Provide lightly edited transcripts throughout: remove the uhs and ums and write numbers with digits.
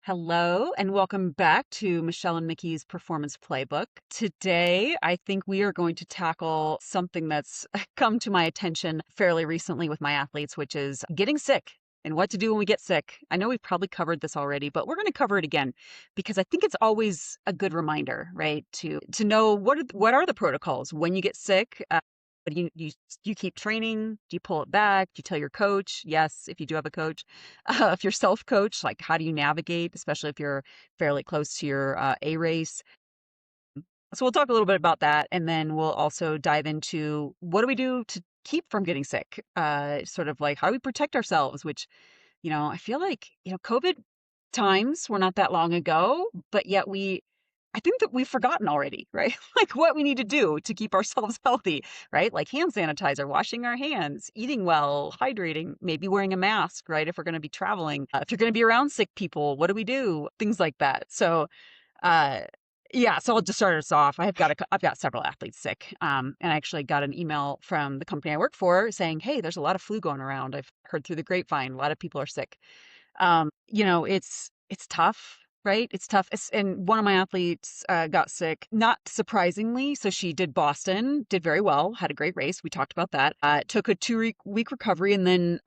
Hello, and welcome back to Michelle and Mickey's Performance Playbook. Today, I think we are going to tackle something that's come to my attention fairly recently with my athletes, which is getting sick and what to do when we get sick. I know we've probably covered this already, but we're going to cover it again because I think it's always a good reminder, right? To know what are the protocols when you get sick. But you keep training? Do you pull it back? Do you tell your coach? Yes, if you do have a coach. If you're self-coach, like how do you navigate, especially if you're fairly close to your A race? So we'll talk a little bit about that, and then we'll also dive into what do we do to keep from getting sick? Sort of like how do we protect ourselves? Which I feel like COVID times were not that long ago, but yet I think that we've forgotten already, right? Like what we need to do to keep ourselves healthy, right? Like hand sanitizer, washing our hands, eating well, hydrating, maybe wearing a mask, right? If we're going to be traveling, if you're going to be around sick people, what do we do? Things like that. So, uh, yeah, so I'll just start us off. I've got several athletes sick, and I actually got an email from the company I work for saying, "Hey, there's a lot of flu going around. I've heard through the grapevine, a lot of people are sick." It's tough, right? It's tough. And one of my athletes got sick, not surprisingly. So she did Boston, did very well, had a great race. We talked about that. Took a 2 week recovery, and then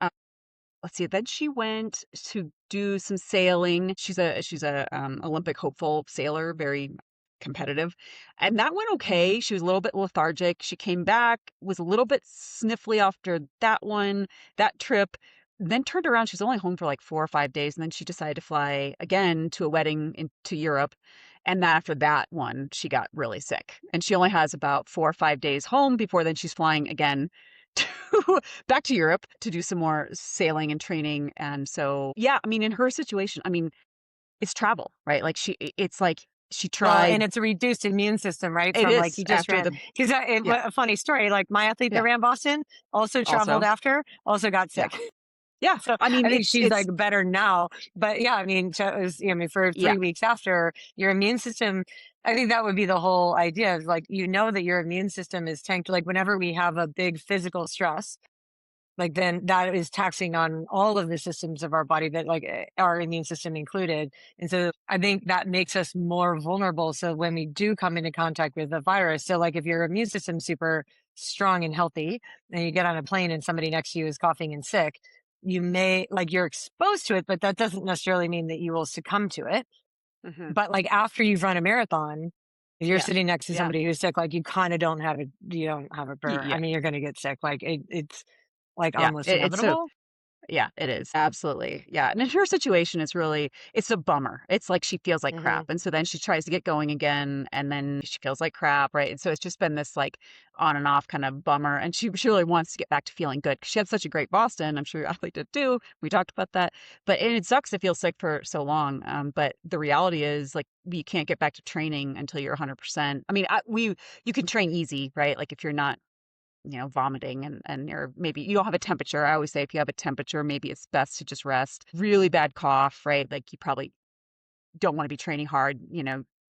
let's see. Then she went to do some sailing. She's a Olympic hopeful sailor, very competitive, and that went okay. She was a little bit lethargic. She came back, was a little bit sniffly after that trip. Then turned around. She was only home for like 4 or 5 days, and then she decided to fly again to a wedding into Europe. And then after that one, she got really sick, and she only has about 4 or 5 days home before then she's flying again to back to Europe to do some more sailing and training. And so, yeah, I mean, in her situation, I mean, it's travel, right? Like it's like she Well, tried. and it's a reduced immune system, right? It From like is he just after ran, the, because yeah, a funny story, like my athlete that yeah, ran Boston also traveled also, after, also got yeah, sick. yeah. So I mean, I think she's it's, like better now. But yeah, I mean, so it was, I mean, for yeah, 3 weeks after your immune system, I think that would be the whole idea of like, that your immune system is tanked. Like whenever we have a big physical stress, like then that is taxing on all of the systems of our body that like our immune system included. And so I think that makes us more vulnerable. So when we do come into contact with the virus, so like if your immune system's super strong and healthy and you get on a plane and somebody next to you is coughing and sick, you may like you're exposed to it, but that doesn't necessarily mean that you will succumb to it. hmm But like after you've run a marathon, if you're yeah, sitting next to yeah, somebody who's sick, like you kind of you don't have a burr. yeah, I mean, you're going to get sick. Like it's like yeah. almost It's so inevitable. Yeah, it is. Absolutely. Yeah. And in her situation, it's a bummer. It's like she feels like Hmm. crap. And so then she tries to get going again and then she feels like crap. Right. And so it's just been this like on and off kind of bummer. And she really wants to get back to feeling good because she had such a great Boston. I'm sure your athlete did too. We talked about that. But and it sucks to feel sick for so long. But the reality is like you can't get back to training until you're 100%. I mean, you can train easy, right? Like if you're not vomiting and you're maybe you don't have a temperature. I always say if you have a temperature, maybe it's best to just rest. Really bad cough, right? Like you probably don't want to be training hard,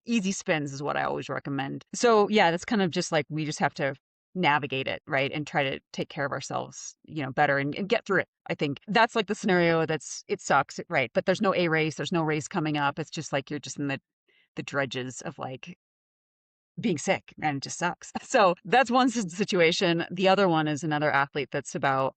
easy spins is what I always recommend. So yeah, that's kind of just like we just have to navigate it, right? And try to take care of ourselves, better and get through it. I think that's like the scenario it sucks, right? But there's no A race, there's no race coming up. It's just like you're just in the dredges of like being sick and it just sucks. So that's one situation. The other one is another athlete that's about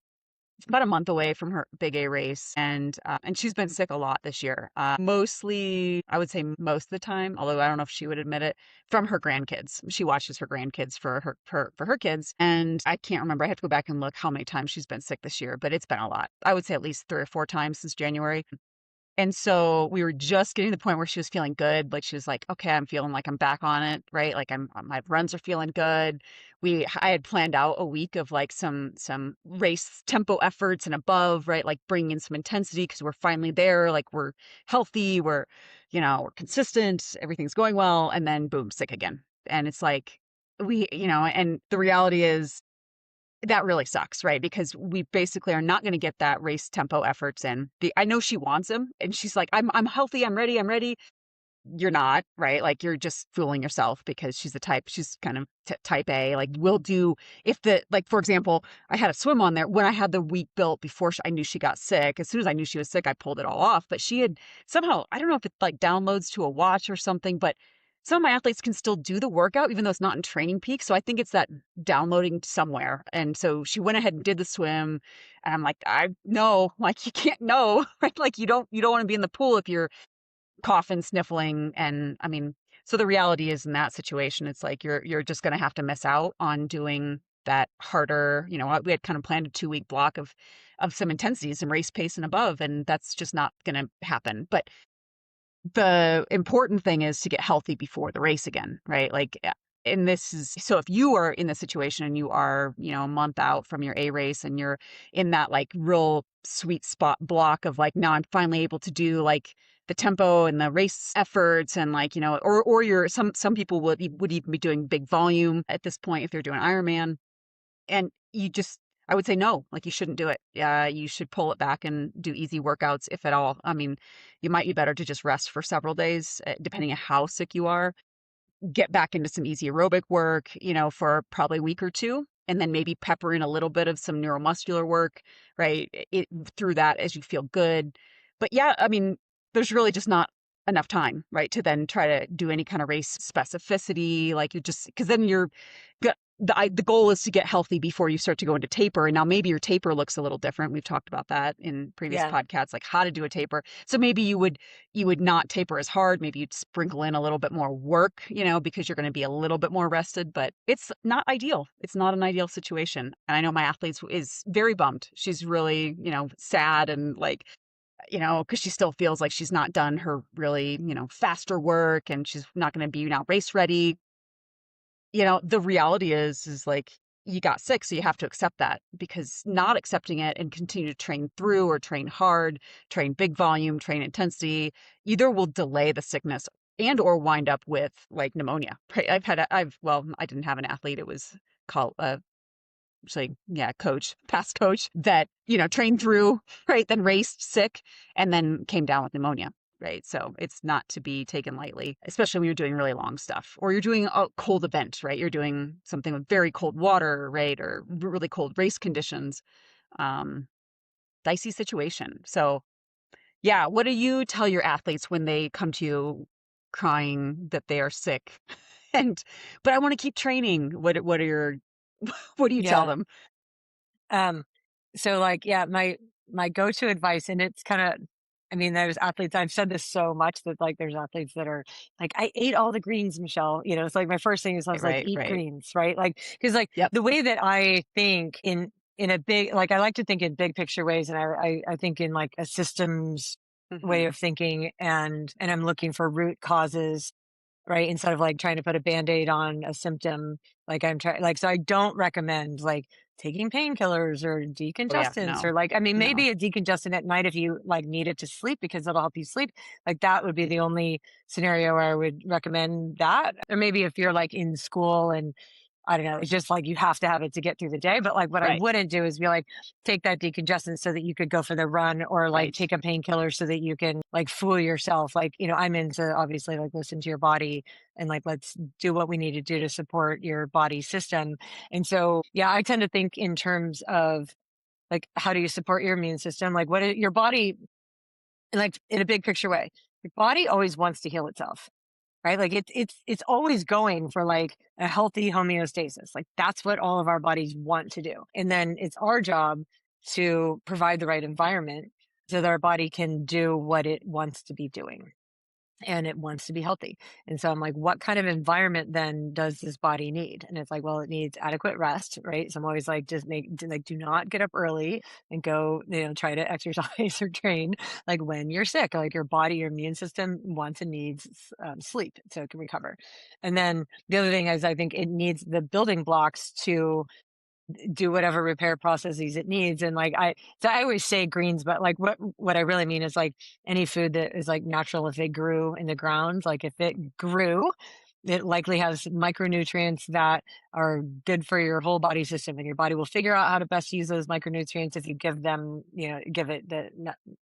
a month away from her big A race, and she's been sick a lot this year. Mostly, I would say most of the time, although I don't know if she would admit it, from her grandkids. She watches her grandkids for her kids, and I can't remember. I have to go back and look how many times she's been sick this year, but it's been a lot. I would say at least 3 or 4 times since January. And so we were just getting to the point where she was feeling good. Like she was like, okay, I'm feeling like I'm back on it, right? Like my runs are feeling good. I had planned out a week of like some race tempo efforts and above, right? Like bringing in some intensity because we're finally there. Like we're healthy, we're consistent, everything's going well, and then boom, sick again. And it's like and the reality is that really sucks, right? Because we basically are not going to get that race tempo efforts in. I know she wants them, and she's like, "I'm healthy, I'm ready." you're not, right? Like, you're just fooling yourself because she's kind of type A. Like, we'll do, if the, like, for example, I had a swim on there when I had the week built before I knew she got sick. As soon as I knew she was sick, I pulled it all off. But she had somehow, I don't know if it like downloads to a watch or something, but some of my athletes can still do the workout, even though it's not in training peak. So I think it's that downloading somewhere. And so she went ahead and did the swim. And I'm like, I no, like, you can't know, right? Like, you don't want to be in the pool if you're coughing, sniffling, and I mean, so the reality is in that situation, it's like you're just gonna have to miss out on doing that harder, we had kind of planned a 2-week block of some intensity, some race pace and above, and that's just not gonna happen. But the important thing is to get healthy before the race again, right? Like, and this is so if you are in the situation and you are, a month out from your A race and you're in that like real sweet spot block of like, now I'm finally able to do like the tempo and the race efforts and like, or you're some people would even be doing big volume at this point if they're doing Ironman. And you just I would say no, like, you shouldn't do it. Yeah, you should pull it back and do easy workouts, if at all. I mean, you might be better to just rest for several days, depending on how sick you are. Get back into some easy aerobic work, for probably a week or 2, and then maybe pepper in a little bit of some neuromuscular work, right? Through that as you feel good. But yeah, I mean, there's really just not enough time, right, to then try to do any kind of race specificity. Like, you just because then you're the goal is to get healthy before you start to go into taper. And now maybe your taper looks a little different. We've talked about that in previous Yeah. podcasts, like how to do a taper. So maybe you would not taper as hard. Maybe you'd sprinkle in a little bit more work, because you're going to be a little bit more rested, but it's not ideal. It's not an ideal situation. And I know my athletes is very bummed. She's really, sad and like, because she still feels like she's not done her really, faster work and she's not going to be now race ready. The reality is like, you got sick, so you have to accept that, because not accepting it and continue to train through or train hard, train big volume, train intensity, either will delay the sickness and or wind up with like pneumonia. Right? Well, I didn't have an athlete. It was called actually, yeah, past coach that, trained through, right, then raced sick and then came down with pneumonia. Right. So it's not to be taken lightly, especially when you're doing really long stuff or you're doing a cold event, right? You're doing something with very cold water, right? Or really cold race conditions. Um, Dicey situation. So yeah, what do you tell your athletes when they come to you crying that they are sick? And but I want to keep training. What are your what do you tell Yeah. them? Um, so like, yeah, my go-to advice, and it's kind of, I mean, there's athletes, I've said this so much that like there's athletes that are like, I ate all the greens, Michelle. It's like my first thing is I was like, Right, eat right. greens, right? Like, because like Yep. the way that I think in a big, like I like to think in big picture ways, and I think in like a systems way Mhm. of thinking, and I'm looking for root causes, right? Instead of like trying to put a band-aid on a symptom. Like I'm trying, like, so I don't recommend like taking painkillers or Oh, yeah, decongestants, no. or like, I mean, No. maybe a decongestant at night if you like need it to sleep because it'll help you sleep. Like that would be the only scenario where I would recommend that. Or maybe if you're like in school and I don't know, it's just like you have to have it to get through the day. But like what I Right, wouldn't do is be like, take that decongestant so that you could go for the run, or like right. take a painkiller so that you can like fool yourself. Like, I'm into obviously like listen to your body and like let's do what we need to do to support your body system. And so, yeah, I tend to think in terms of like, how do you support your immune system? Like, your body, like in a big picture way, your body always wants to heal itself, right? Like it's always going for like a healthy homeostasis. Like that's what all of our bodies want to do. And then it's our job to provide the right environment so that our body can do what it wants to be doing, and it wants to be healthy. And so I'm like, what kind of environment then does this body need? And it's like, well, it needs adequate rest, right? So I'm always like, do not get up early and go, try to exercise or train like when you're sick. Like your body, your immune system wants and needs sleep so it can recover. And then the other thing is, I think it needs the building blocks to do whatever repair processes it needs. And like so I always say greens, but like what I really mean is like any food that is like natural, if it grew in the ground, like if it grew, it likely has micronutrients that are good for your whole body system, and your body will figure out how to best use those micronutrients if you give them, give it the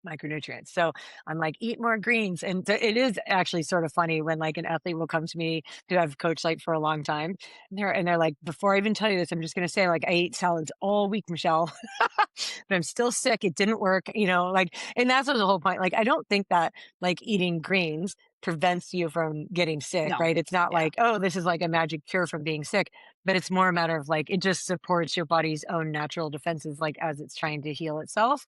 micronutrients. So I'm like, eat more greens. And it is actually sort of funny when like an athlete will come to me who I've coached like for a long time. And they're like, before I even tell you this, I'm just going to say, like, I ate salads all week, Michelle, but I'm still sick. It didn't work, like, and that's what the whole point. Like, I don't think that like eating greens prevents you from getting sick, No. right? It's not Yeah. like, oh, this is like a magic cure from being sick, but it's more a matter of like, it just supports your body's own natural defenses, like as it's trying to heal itself.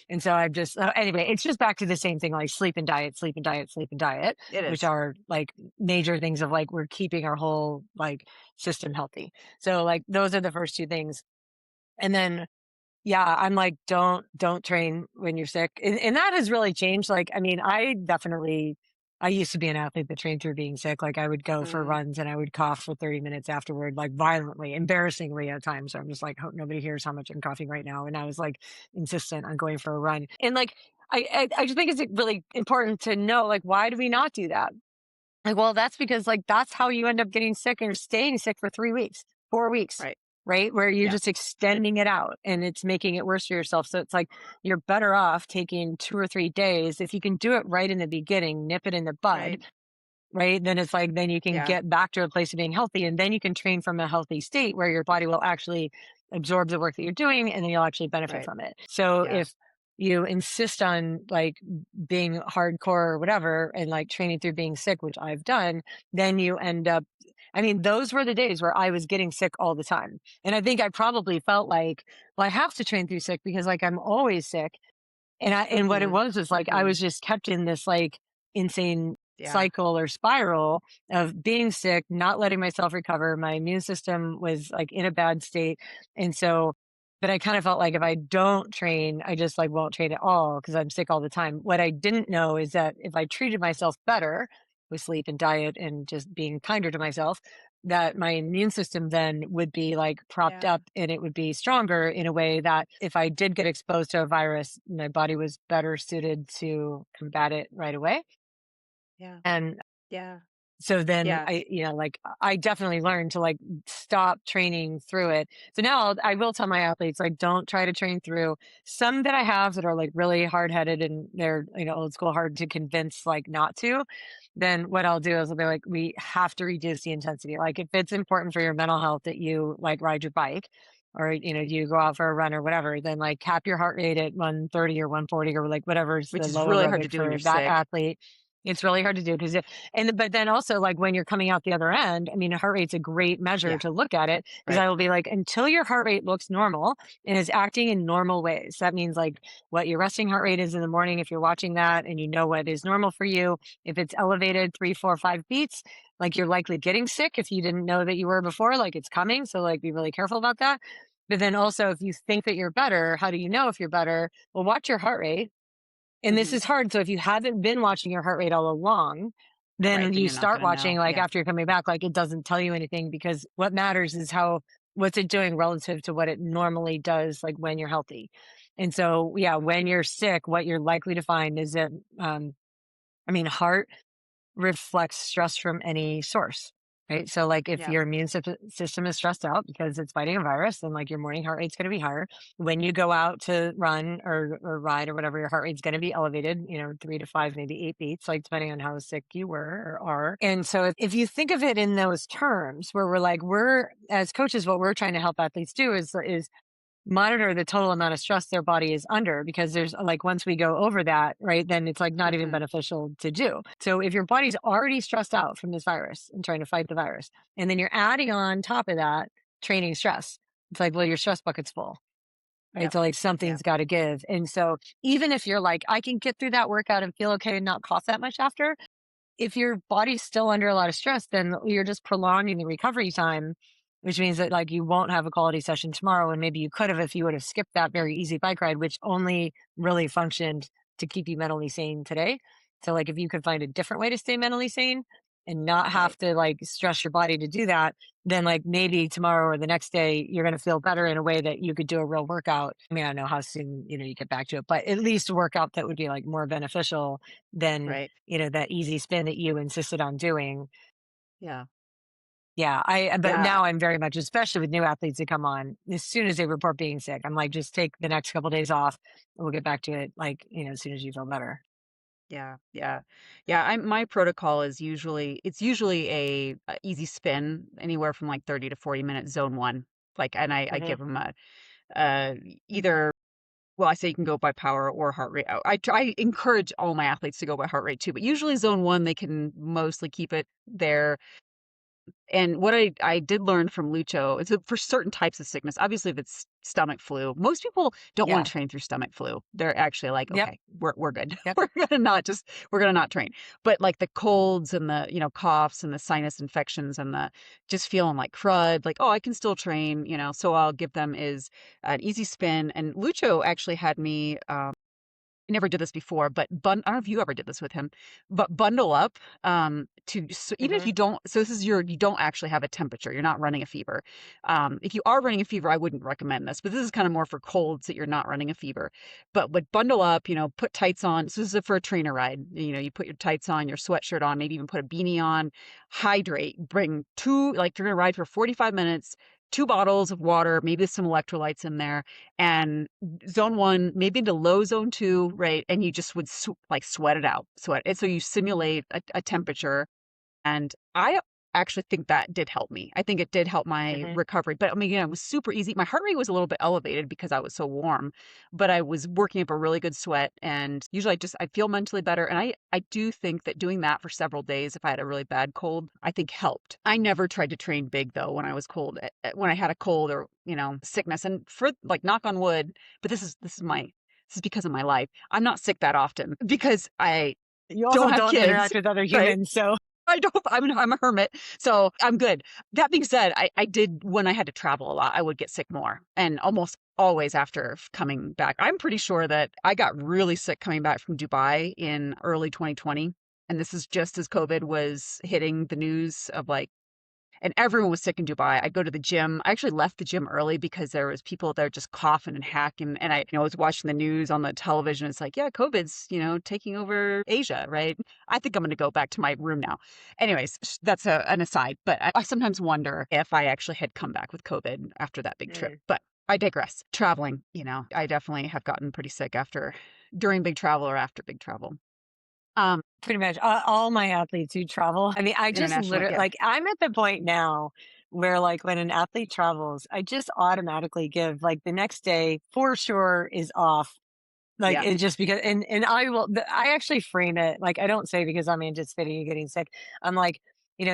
And so I've just, anyway, it's just back to the same thing, like sleep and diet, sleep and diet, sleep and diet, It which is. are like major things of like, we're keeping our whole like system healthy. So like, those are the first two things. And then yeah, I'm like, don't train when you're sick. And that has really changed. Like, I mean, I used to be an athlete that trained through being sick. Like I would go for Mm, runs and I would cough for 30 minutes afterward, like violently, embarrassingly at times. So I'm just like, hope nobody hears how much I'm coughing right now. And I was like insistent on going for a run. And like, I just think it's really important to know, like, why do we not do that? Like, well, that's because like that's how you end up getting sick and staying sick for 3 weeks, 4 weeks, right. right? Where you're Yeah. just extending it out and it's making it worse for yourself. So it's like you're better off taking 2 or 3 days. If you can do it right in the beginning, nip it in the bud, Right. right? Then it's like, then you can Yeah. get back to a place of being healthy. And then you can train from a healthy state where your body will actually absorb the work that you're doing and then you'll actually benefit Right. from it. So Yeah. if you insist on like being hardcore or whatever and like training through being sick, which I've done, then you end up, I mean, those were the days where I was getting sick all the time. And I think I probably felt like, well, I have to train through sick because like I'm always sick. And what it Mhm. was is like I Mhm. was just kept in this like insane Yeah. cycle or spiral of being sick, not letting myself recover. My immune system was like in a bad state. And so, but I kind of felt like if I don't train, I just like won't train at all because I'm sick all the time. What I didn't know is that if I treated myself better with sleep and diet and just being kinder to myself, that my immune system then would be like propped Yeah. up and it would be stronger in a way that if I did get exposed to a virus, my body was better suited to combat it right away. Yeah. And Yeah. so then Yeah. like I definitely learned to like stop training through it. So now I will tell my athletes, like, don't try to train through some that I have that are like really hard headed and they're, old school, hard to convince, like not to. Then what I'll do is I'll be like, we have to reduce the intensity. Like if it's important for your mental health that you like ride your bike or, you go out for a run or whatever, then like cap your heart rate at 130 or 140 or like whatever's Which the is low really hard to aerobic do when for you're that sick. athlete. It's really hard to do because but then also like when you're coming out the other end, I mean, a heart rate's a great measure Yeah. to look at it because Right. I will be like, until your heart rate looks normal and is acting in normal ways. That means like what your resting heart rate is in the morning, if you're watching that and you know what is normal for you. If it's elevated 3, 4, 5 beats, like you're likely getting sick if you didn't know that you were before, like it's coming. So like be really careful about that. But then also if you think that you're better, how do you know if you're better? Well, watch your heart rate and this Mhm. is hard. So if you haven't been watching your heart rate all along, Right, then then you you're not start gonna watching know. like Yeah. after you're coming back, like it doesn't tell you anything because what matters is what's it doing relative to what it normally does, like when you're healthy. And so, yeah, when you're sick, what you're likely to find is that, I mean, heart reflects stress from any source, right? So, like, if Yeah. your system is stressed out because it's fighting a virus, then like your morning heart rate's going to be higher. When you go out to run or ride or whatever, your heart rate's going to be elevated, 3 to 5, maybe 8 beats, like depending on how sick you were or are. And so, if you think of it in those terms, where we're as coaches, what we're trying to help athletes do is monitor the total amount of stress their body is under because there's like once we go over that, right, then it's like not even Mhm. beneficial to do. So if your body's already stressed out from this virus and trying to fight the virus, and then you're adding on top of that training stress, it's like, well, your stress bucket's full. Right. Yep. So like Yep. something's got to give. And so even if you're like, I can get through that workout and feel okay and not cough that much after, if your body's still under a lot of stress, then you're just prolonging the recovery time, which means that like you won't have a quality session tomorrow. And maybe you could have if you would have skipped that very easy bike ride, which only really functioned to keep you mentally sane today. So like if you could find a different way to stay mentally sane and not have Right. to like stress your body to do that, then like maybe tomorrow or the next day you're going to feel better in a way that you could do a real workout. I mean, I don't know how soon, you get back to it, but at least a workout that would be like more beneficial than Right. that easy spin that you insisted on doing. Yeah. Yeah, but Yeah. now I'm very much, especially with new athletes that come on, as soon as they report being sick, I'm like, just take the next couple days off. And we'll get back to it, like, as soon as you feel better. Yeah, yeah. Yeah, my protocol is usually a easy spin, anywhere from, like, 30 to 40 minutes, zone 1. Like, and I Hmm. give them uh, either well, I say you can go by power or heart rate. I encourage all my athletes to go by heart rate too, but usually zone 1, they can mostly keep it there. And what I did learn from Lucho is that for certain types of sickness, obviously if it's stomach flu, most people don't want Yeah. to train through stomach flu. They're actually like, Yep. okay, we're good. Yep. We're gonna not train. But like the colds and the, coughs and the sinus infections and the just feeling like crud, like, oh, I can still train, so I'll give them is an easy spin. And Lucho actually had me I never did this before, but I don't know if you ever did this with him, but bundle up to so even if Hmm. you don't, so this is you don't actually have a temperature, you're not running a fever. If you are running a fever, I wouldn't recommend this, but this is kind of more for colds that you're not running a fever. But bundle up, put tights on. So this is for a trainer ride. You put your tights on, your sweatshirt on, maybe even put a beanie on. Hydrate. Bring two, like you're gonna ride for 45 minutes. 2 bottles of water, maybe some electrolytes in there, and zone 1, maybe into low zone 2, right? And you just would like sweat it out, sweat it. So you simulate a temperature. And I actually think that did help me. I think it did help my Hmm. recovery. But I mean, it was super easy. My heart rate was a little bit elevated because I was so warm, but I was working up a really good sweat. And usually I feel mentally better. And I do think that doing that for several days, if I had a really bad cold, I think helped. I never tried to train big though when I was cold, when I had a cold or, sickness. And for like knock on wood, but this is because of my life. I'm not sick that often because I You don't also have don't kids, interact with other right? humans. So, I don't. I'm a hermit, so I'm good. That being said, I did when I had to travel a lot, I would get sick more, and almost always after coming back. I'm pretty sure that I got really sick coming back from Dubai in early 2020, and this is just as COVID was hitting the news of like and everyone was sick in Dubai. I go to the gym. I actually left the gym early because there was people there just coughing and hacking. And I was watching the news on the television. It's like, yeah, COVID's, taking over Asia, right? I think I'm going to go back to my room now. Anyways, that's an aside. But I sometimes wonder if I actually had come back with COVID after that big trip. mm, But I digress. Traveling, I definitely have gotten pretty sick during big travel or after big travel. Um, pretty much all my athletes who travel. I mean, I just international, literally, yeah, like, I'm at the point now where, like, when an athlete travels, I just automatically give, like, the next day for sure is off. Like, yeah, it just because, and I actually frame it, like, I don't say because I'm anticipating you getting sick. I'm like,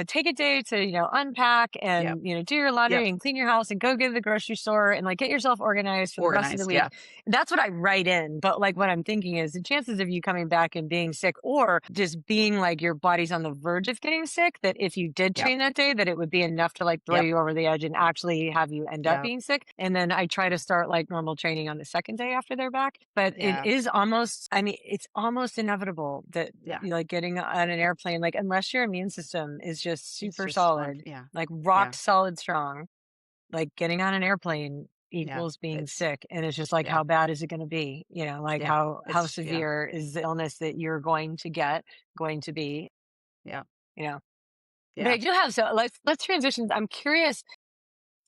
take a day to, unpack yeah, and, do your yep. laundry and clean your house and go get to the grocery store and, like, get yourself organized for the rest of the Organized, week. yeah, That's what I write in. But, like, what I'm thinking is the chances of you coming back and being sick or just being like your body's on the verge of getting sick, that if you did yep, train that day, that it would be enough to, like, throw yep, you over the edge and actually have you end up yeah. being sick. And then I try to start like normal training on the second day after they're back. But it Yeah, is almost, I mean, it's almost inevitable that, yeah. like, getting on an airplane, like, unless your immune system is just It's super just on solid, yeah, like yeah, rock solid strong, like, getting on an airplane yeah. equals being It's sick. And it's just like, yeah, how bad is it going to be? Like, yeah. how It's yeah, severe is the illness that you're going to get going to be, yeah, you know? But I yeah, do have, so let's transition. I'm curious.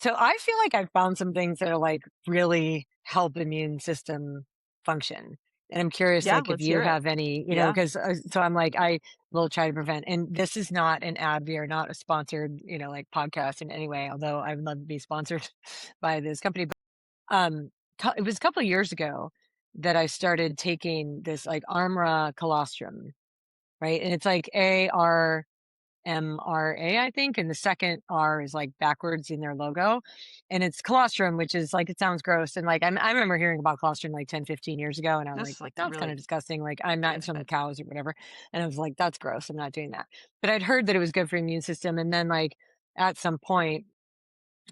So I feel like I've found some things that are like really help immune system function. And I'm curious, yeah. like, if Let's you hear it. have any, Yeah, because so I'm like, I will try to prevent. And this is not an ad. We are not a sponsored, like, podcast in any way, although I would love to be sponsored by this company. But it was a couple of years ago that I started taking this like Armra colostrum, right? And it's like MRA, I think, and the second R is like backwards in their logo. And it's colostrum, which is like, it sounds gross. And like, I remember hearing about colostrum like 10, 15 years ago, and I was like, that's like that's kind really of disgusting. Like, I'm not from good. cows or whatever. And I was like, that's gross. I'm not doing that. But I'd heard that it was good for the immune system. And then, like, at some point,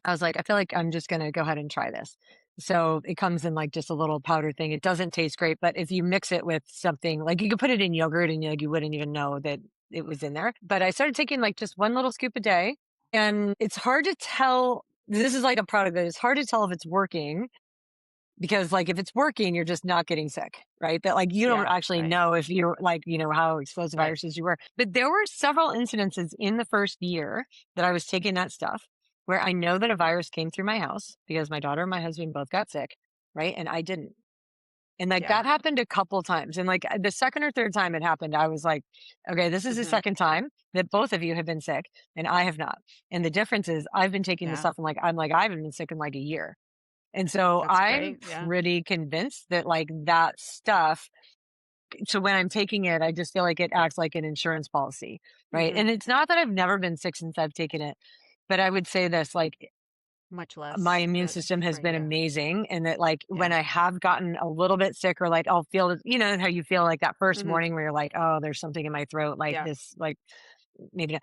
I was like, I feel like I'm just going to go ahead and try this. So it comes in like just a little powder thing. It doesn't taste great, but if you mix it with something, like, you could put it in yogurt and like, you wouldn't even know that it was in there. But I started taking like just one little scoop a day, and it's hard to tell. This is like a product that it's hard to tell if it's working because like if it's working, you're just not getting sick, right? But like you don't Yeah, actually right, know if you're like, how exposed to right. viruses you were. But there were several incidences in the first year that I was taking that stuff where I know that a virus came through my house because my daughter and my husband both got sick, right? And I didn't. And like Yeah. that happened a couple times. And like the second or third time it happened, I was like, okay, this is the Mhm. second time that both of you have been sick and I have not. And the difference is I've been taking this Yeah. stuff and like, I'm like, I haven't been sick in like a year. And so That's I'm great. Yeah. pretty convinced that like that stuff, so when I'm taking it, I just feel like it acts like an insurance policy, right? Mhm. And it's not that I've never been sick since I've taken it, but I would say this, like Much my less, immune but system has right, been yeah. amazing, and that like when Yeah. I have gotten a little bit sick or like I'll feel how you feel like that first Mhm. morning where you're like, oh, there's something in my throat, like Yeah. this, like maybe not.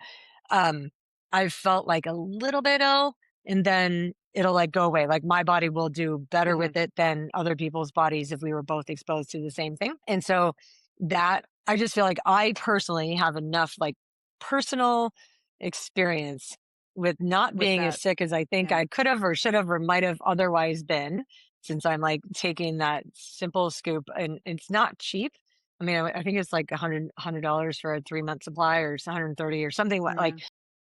um I've felt like a little bit ill, and then it'll like go away. Like my body will do better Mhm. with it than other people's bodies if we were both exposed to the same thing. And so that I just feel like I personally have enough like personal experience with not With being as that. sick as I think Yeah. I could have or should have or might have otherwise been, since I'm like taking that simple scoop and it's not cheap. I mean, I think it's like $100 for a 3 month supply or it's 130 or something Yeah.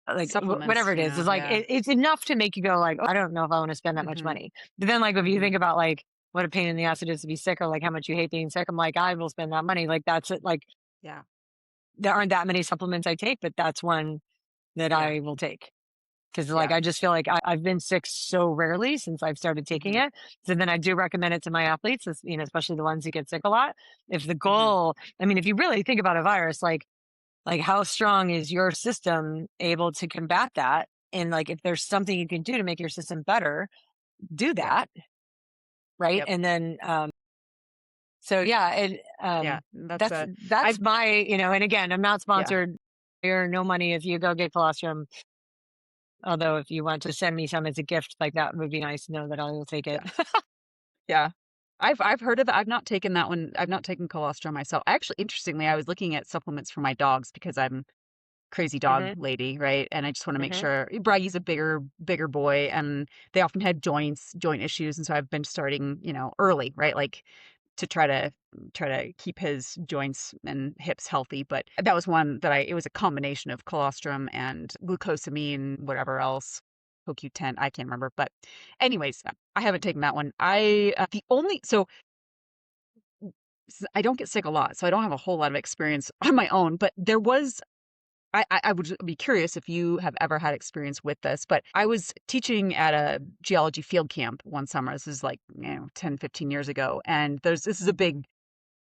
whatever Supplements, it is. It's like yeah. it's enough to make you go like, oh, I don't know if I want to spend that much Mhm. money. But then like if you Mhm. think about like what a pain in the ass it is to be sick or like how much you hate being sick, I'm like, I will spend that money. Like that's it. Like Yeah. there aren't that many supplements I take, but that's one that Yeah. I will take. Because like Yeah. I just feel like I've been sick so rarely since I've started taking Mhm. it. So then I do recommend it to my athletes, especially the ones who get sick a lot. If the Mhm. goal, I mean, if you really think about a virus, like how strong is your system able to combat that? And like if there's something you can do to make your system better, do Yeah. that, right? Yep. And then so yeah, Yeah. That's that's a that's I've my, and again, I'm not yeah. sponsored or no money if you go get colostrum. Although if you want to send me some as a gift, like that would be nice to know that I will take it. Yeah. Yeah. I've heard of it. I've not taken that one. I've not taken colostrum myself. Actually, interestingly, I was looking at supplements for my dogs because I'm crazy dog Hmm. lady, right? And I just want to make Hmm. sure Braggie's a bigger boy and they often had joint issues. And so I've been starting, early, right? Like to try to keep his joints and hips healthy. But that was one that it was a combination of colostrum and glucosamine, whatever else, CoQ10, I can't remember. But anyways, I haven't taken that one. The only, so I don't get sick a lot, so I don't have a whole lot of experience on my own, but there was I would be curious if you have ever had experience with this, but I was teaching at a geology field camp one summer. This is like, 10, 15 years ago. And this is a big,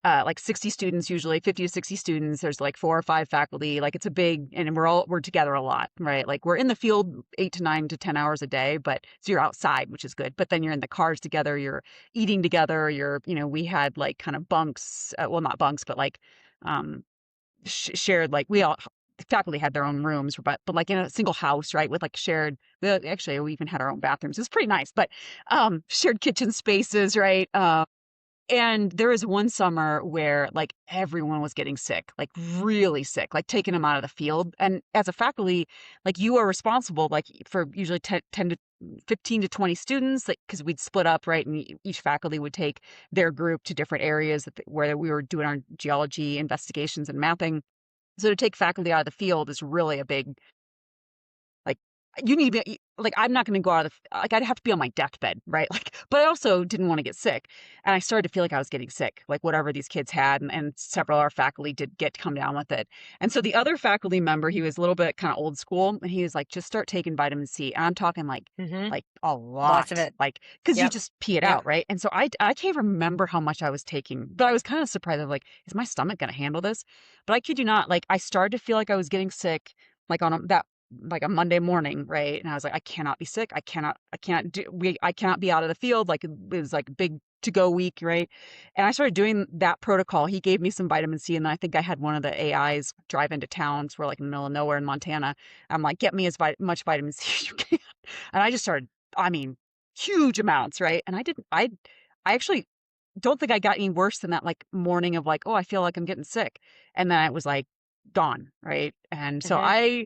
like 60 students, usually 50 to 60 students. There's like 4 or 5 faculty. Like it's a big, and we're together a lot, right? Like we're in the field 8 to 9 to 10 hours a day, but so you're outside, which is good. But then you're in the cars together, you're eating together, we had like kind of bunks, well, not bunks, but like, um, shared like we all the faculty had their own rooms but like in a single house, right, with like shared actually we even had our own bathrooms. It's pretty nice, but shared kitchen spaces, right. And there was one summer where like everyone was getting sick, like really sick, like taking them out of the field. And as a faculty, like you are responsible like for usually 10 to 15 to 20 students, like because we'd split up, right, and each faculty would take their group to different areas where we were doing our geology investigations and mapping. So to take faculty out of the field is really a big, like, you need to be like, I'm not going to go out of like, I'd have to be on my deathbed, right? Like, but I also didn't want to get sick. And I started to feel like I was getting sick, like whatever these kids had. And several of our faculty did get to come down with it. And so the other faculty member, he was a little bit kind of old school and he was like, just start taking vitamin C. And I'm talking Hmm. like a Lots of lot, it. like, cause you Yep. just pee it Yep. out, right? And so I can't remember how much I was taking, but I was kind of surprised. I was like, is my stomach going to handle this? But I kid you not, like I started to feel like I was getting sick, like on that like a Monday morning, right? And I was like, I cannot be sick. I cannot be out of the field. Like it was like a big to go week, right? And I started doing that protocol. He gave me some vitamin C, and then I think I had one of the AIs drive into towns. We're like in the middle of nowhere in Montana. I'm like, get me as much vitamin C as you can. And I just started, I mean, huge amounts, right? And I actually don't think I got any worse than that like morning of like, oh, I feel like I'm getting sick. And then it was like gone, right? And so Hmm.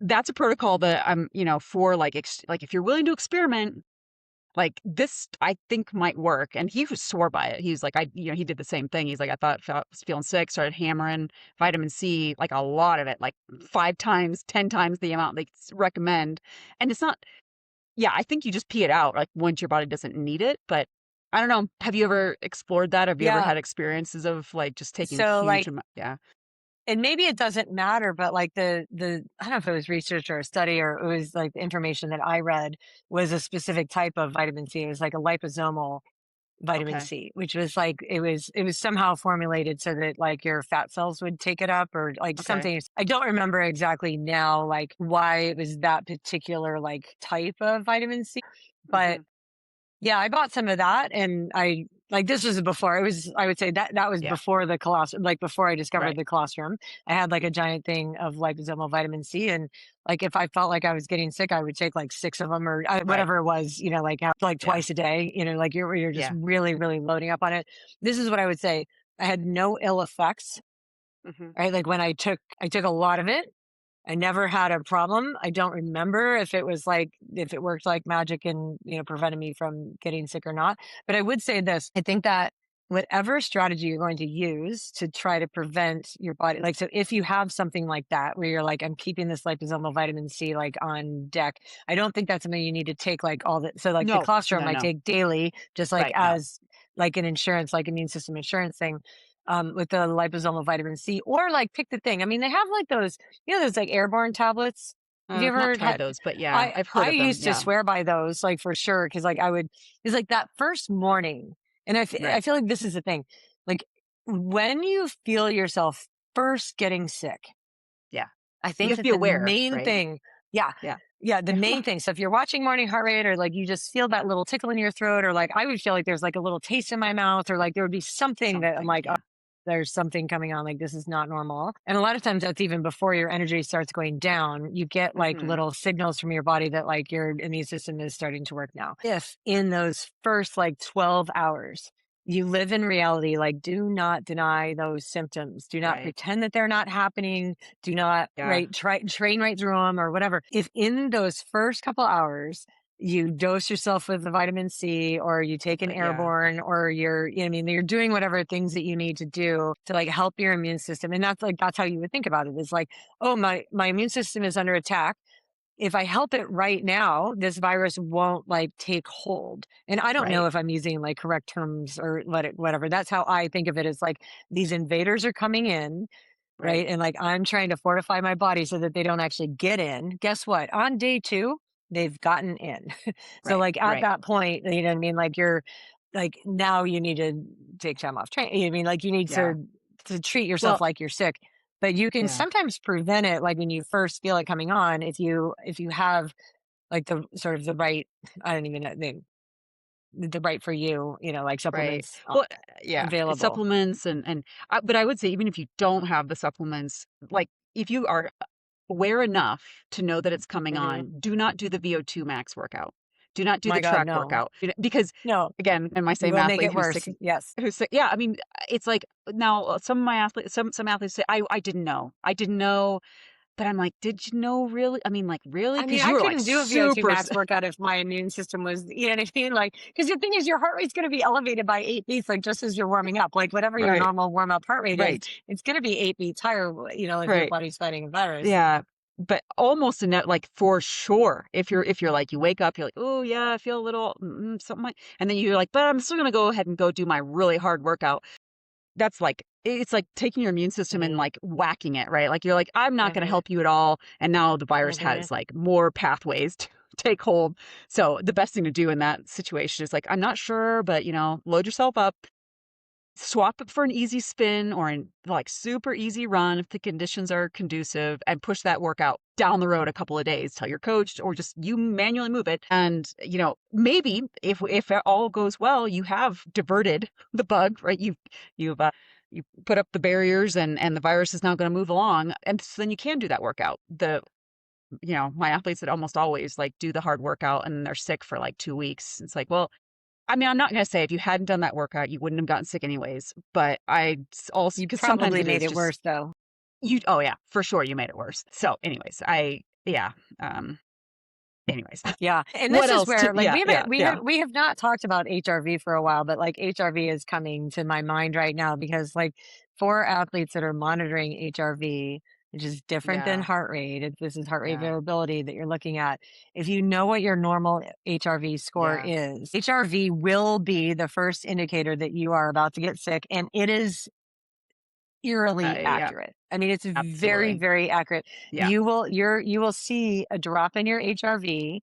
that's a protocol that I'm, for like, like if you're willing to experiment, like this I think might work. And he was swore by it. He was like, he did the same thing. He's like, I was feeling sick, started hammering vitamin C, like a lot of it, like 5 times, 10 times the amount they recommend. And it's not, yeah, I think you just pee it out like once your body doesn't need it. But I don't know. Have you ever explored that? Have you ever Yeah. had experiences of like just taking So huge like, amount? Yeah. and maybe it doesn't matter, but like the I don't know if it was research or a study or it was like the information that I read was a specific type of vitamin C. It was like a liposomal vitamin Okay. C, which was like it was somehow formulated so that like your fat cells would take it up or like Okay. something. I don't remember exactly now like why it was that particular like type of vitamin C, but Hmm. yeah, I bought some of that and I like this was before it was I would say that that was Yeah. before the colostrum like before I discovered Right. the colostrum. I had like a giant thing of liposomal vitamin C and like if I felt like I was getting sick, I would take like 6 of them or Right. whatever it was, like like Yeah. twice a day, like you're just Yeah. really really loading up on it. This is what I would say. I had no ill effects, Hmm. right? Like when I took a lot of it I never had a problem. I don't remember if it was like if it worked like magic and, prevented me from getting sick or not. But I would say this. I think that whatever strategy you're going to use to try to prevent your body, like, so if you have something like that where you're like, I'm keeping this liposomal vitamin C like on deck, I don't think that's something you need to take like all the, so like the No. colostrum No. I No. take daily, just like Right. No. as like an insurance, like immune system insurance thing. With the liposomal vitamin C, or like pick the thing. I mean, they have like those those like airborne tablets? Have you I've not ever tried had those, but yeah, I I've heard I of them. used to Yeah. swear by those, like, for sure, because like, I would it's like that first morning, and I Right. feel like this is the thing, like, when you feel yourself first getting sick, Yeah. I You think have to that be the aware, main right? thing yeah, Yeah. yeah, the main thing so if you're watching morning heart rate or, like, you just feel that little tickle in your throat or, like, I would feel like there's, like, a little taste in my mouth or, like, there would be something that I'm Something. like, "Oh, Yeah. there's something coming on, like, this is not normal," and a lot of times that's even before your energy starts going down, you get, like, Hmm. little signals from your body that, like, your immune system is starting to work now. If in those first, like, 12 hours you live in reality, like, do not deny those symptoms. Do not Right. pretend that they're not happening. Do not, Yeah. right, train right through them or whatever. If in those first couple hours, you dose yourself with the vitamin C or you take an But yeah. airborne or I mean, you're doing whatever things that you need to do to like help your immune system. And that's how you would think about it. It's like, oh, my immune system is under attack if I help it right now, this virus won't like take hold. And I don't know Right. if I'm using like correct terms or whatever. That's how I think of it as like these invaders are coming in, Right. right? And like I'm trying to fortify my body so that they don't actually get in. Guess what? On day two, they've gotten in. So Right. like at Right. that point, you know what I mean? Like you're like now you need to take time off training. I mean, like you need Yeah. to treat yourself Well, like you're sick but you can yeah. sometimes prevent it, like, when you first feel it coming on, if you have, like, the sort of the right I don't even know the right for you, like, Right. supplements, Well, yeah, available. supplements and but I would say even if you don't have the supplements, like if you are aware enough to know that it's coming Mhm. on, do not do the VO2 max workout. Do not do the My god, track no. workout. Because No, again, and my you same will make athlete it worse. Yes. who's sick, yeah, I mean, it's like now some of my athletes, some athletes say, I didn't know. I didn't know, but I'm like, did you know really? I mean, like really? I mean, Because I you were like couldn't do a VO2 super, max workout if my immune system was, you know what I mean? Like, because the thing is, your heart rate's going to be elevated by 8 beats, like just as you're warming up. Like, whatever your right, normal warm up heart rate is, right, it's going to be 8 beats higher, if your right. body's fighting a virus. Yeah, but almost a net like for sure. If you're like you wake up, you're like, oh yeah, I feel a little something like, and then you're like, but I'm still gonna go ahead and go do my really hard workout. That's like it's like taking your immune system and Hmm. like whacking it, right? Like you're like, I'm not gonna Hmm. help you at all, and now the virus Hmm. has like more pathways to take hold. So the best thing to do in that situation is like, I'm not sure, but load yourself up, swap it for an easy spin or an like super easy run if the conditions are conducive and push that workout down the road a couple of days. Tell your coach or just you manually move it. And, maybe if it all goes well, you have diverted the bug, right? You put up the barriers and the virus is now going to move along. And so then you can do that workout. My athletes that almost always like do the hard workout and they're sick for like 2 weeks. It's like, well, I mean, I'm not gonna say if you hadn't done that workout, you wouldn't have gotten sick anyways, but also You because sometimes probably it made is it just worse though. oh yeah, for sure you made it worse. So anyways, yeah, um, Anyways, Yeah, and what this is else to where, like, yeah, yeah, yeah, we have not talked about HRV for a while, but, like, HRV is coming to my mind right now because, like, for athletes that are monitoring HRV, which is different than yeah, heart rate, this is heart rate yeah, variability that you're looking at. If you know what your normal HRV score yeah. is, HRV will be the first indicator that you are about to get sick, and it is eerily Yeah, accurate. I mean, it's very, absolutely. very accurate. Yeah, You will see a drop in your HRV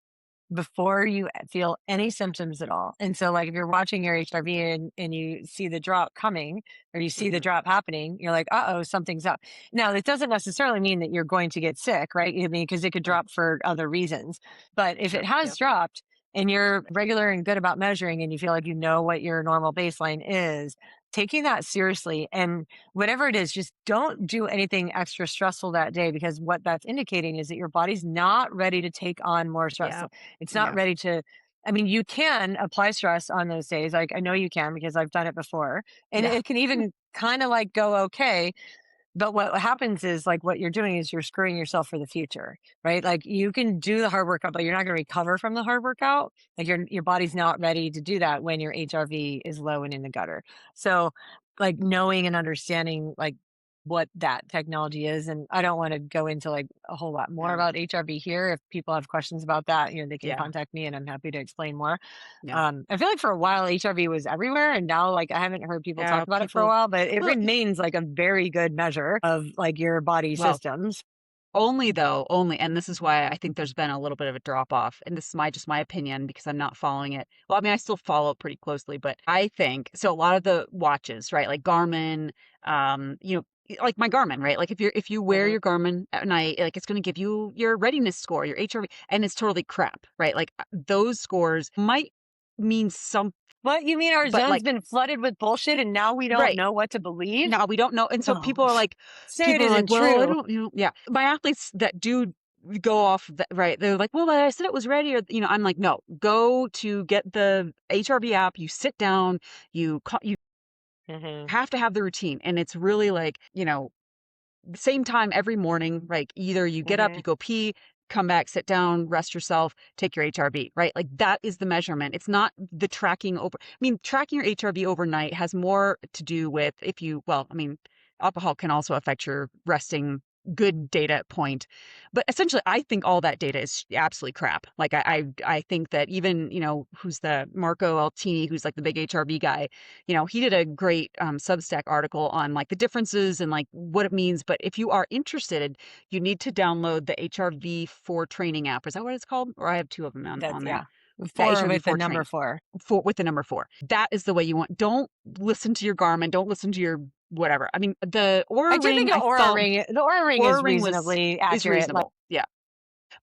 before you feel any symptoms at all. And so, like, if you're watching your HRV and you see the drop coming or you see the mhm, drop happening, you're like, uh oh, something's up. Now, it doesn't necessarily mean that you're going to get sick, right? I mean, because it could right, drop for other reasons. But if it sure, has yep, dropped and you're regular and good about measuring and you feel like you know what your normal baseline is, taking that seriously and whatever it is, just don't do anything extra stressful that day because what that's indicating is that your body's not ready to take on more stress. yeah, It's not yeah, ready to I mean, you can apply stress on those days. Like I know you can because I've done it before. And yeah, it can even kind of like go okay, but what happens is like what you're doing is you're screwing yourself for the future, right? Like you can do the hard workout, but you're not going to recover from the hard workout. Like your body's not ready to do that when your HRV is low and in the gutter. So like knowing and understanding like what that technology is. And I don't want to go into like a whole lot more yeah, about HRV here. If people have questions about that, they can yeah, contact me and I'm happy to explain more. yeah, I feel like for a while HRV was everywhere, and now like I haven't heard people talk yeah, about it for a people while, but it well, remains like a very good measure of like your body well, systems. only though, only and this is why I think there's been a little bit of a drop off, and this is my just my opinion because I'm not following it. Well, I mean, I still follow it pretty closely, but I think so a lot of the watches, right, like Garmin, like my Garmin, right? Like if you wear Mhm. your Garmin at night, like it's gonna give you your readiness score, your HRV, and it's totally crap, right? Like those scores might mean some What you mean our but zone's like been flooded with bullshit and now we don't right. know what to believe? No, we don't know. And so Oh, say it people are like, isn't well, I true. don't, yeah. My athletes that do go off, right. They're like, well, but I said it was ready. Or, I'm like, no, go to get the HRV app. You sit down, you Mhm. have to have the routine. And it's really like, same time every morning, right? Either you get up, you Mhm. go pee, come back, sit down, rest yourself, take your HRV, right? Like that is the measurement. It's not the tracking over. I mean, tracking your HRV overnight has more to do with if you, well, I mean, alcohol can also affect your resting good data point. But essentially, I think all that data is absolutely crap. Like I think that even, who's the Marco Altini, who's like the big HRV guy, he did a great Substack article on like the differences and like what it means. But if you are interested, you need to download the HRV for training app. Is that what it's called? Or I have two of them That's on there. yeah. The 4 HRV with the for number train 4. for with the number four. That is the way you want. Don't listen to your Garmin. Don't listen to your whatever. I mean, the I Aura do think Ring. I felt The Aura Ring Aura is Ring was reasonably is accurate. Like reasonable. Yeah,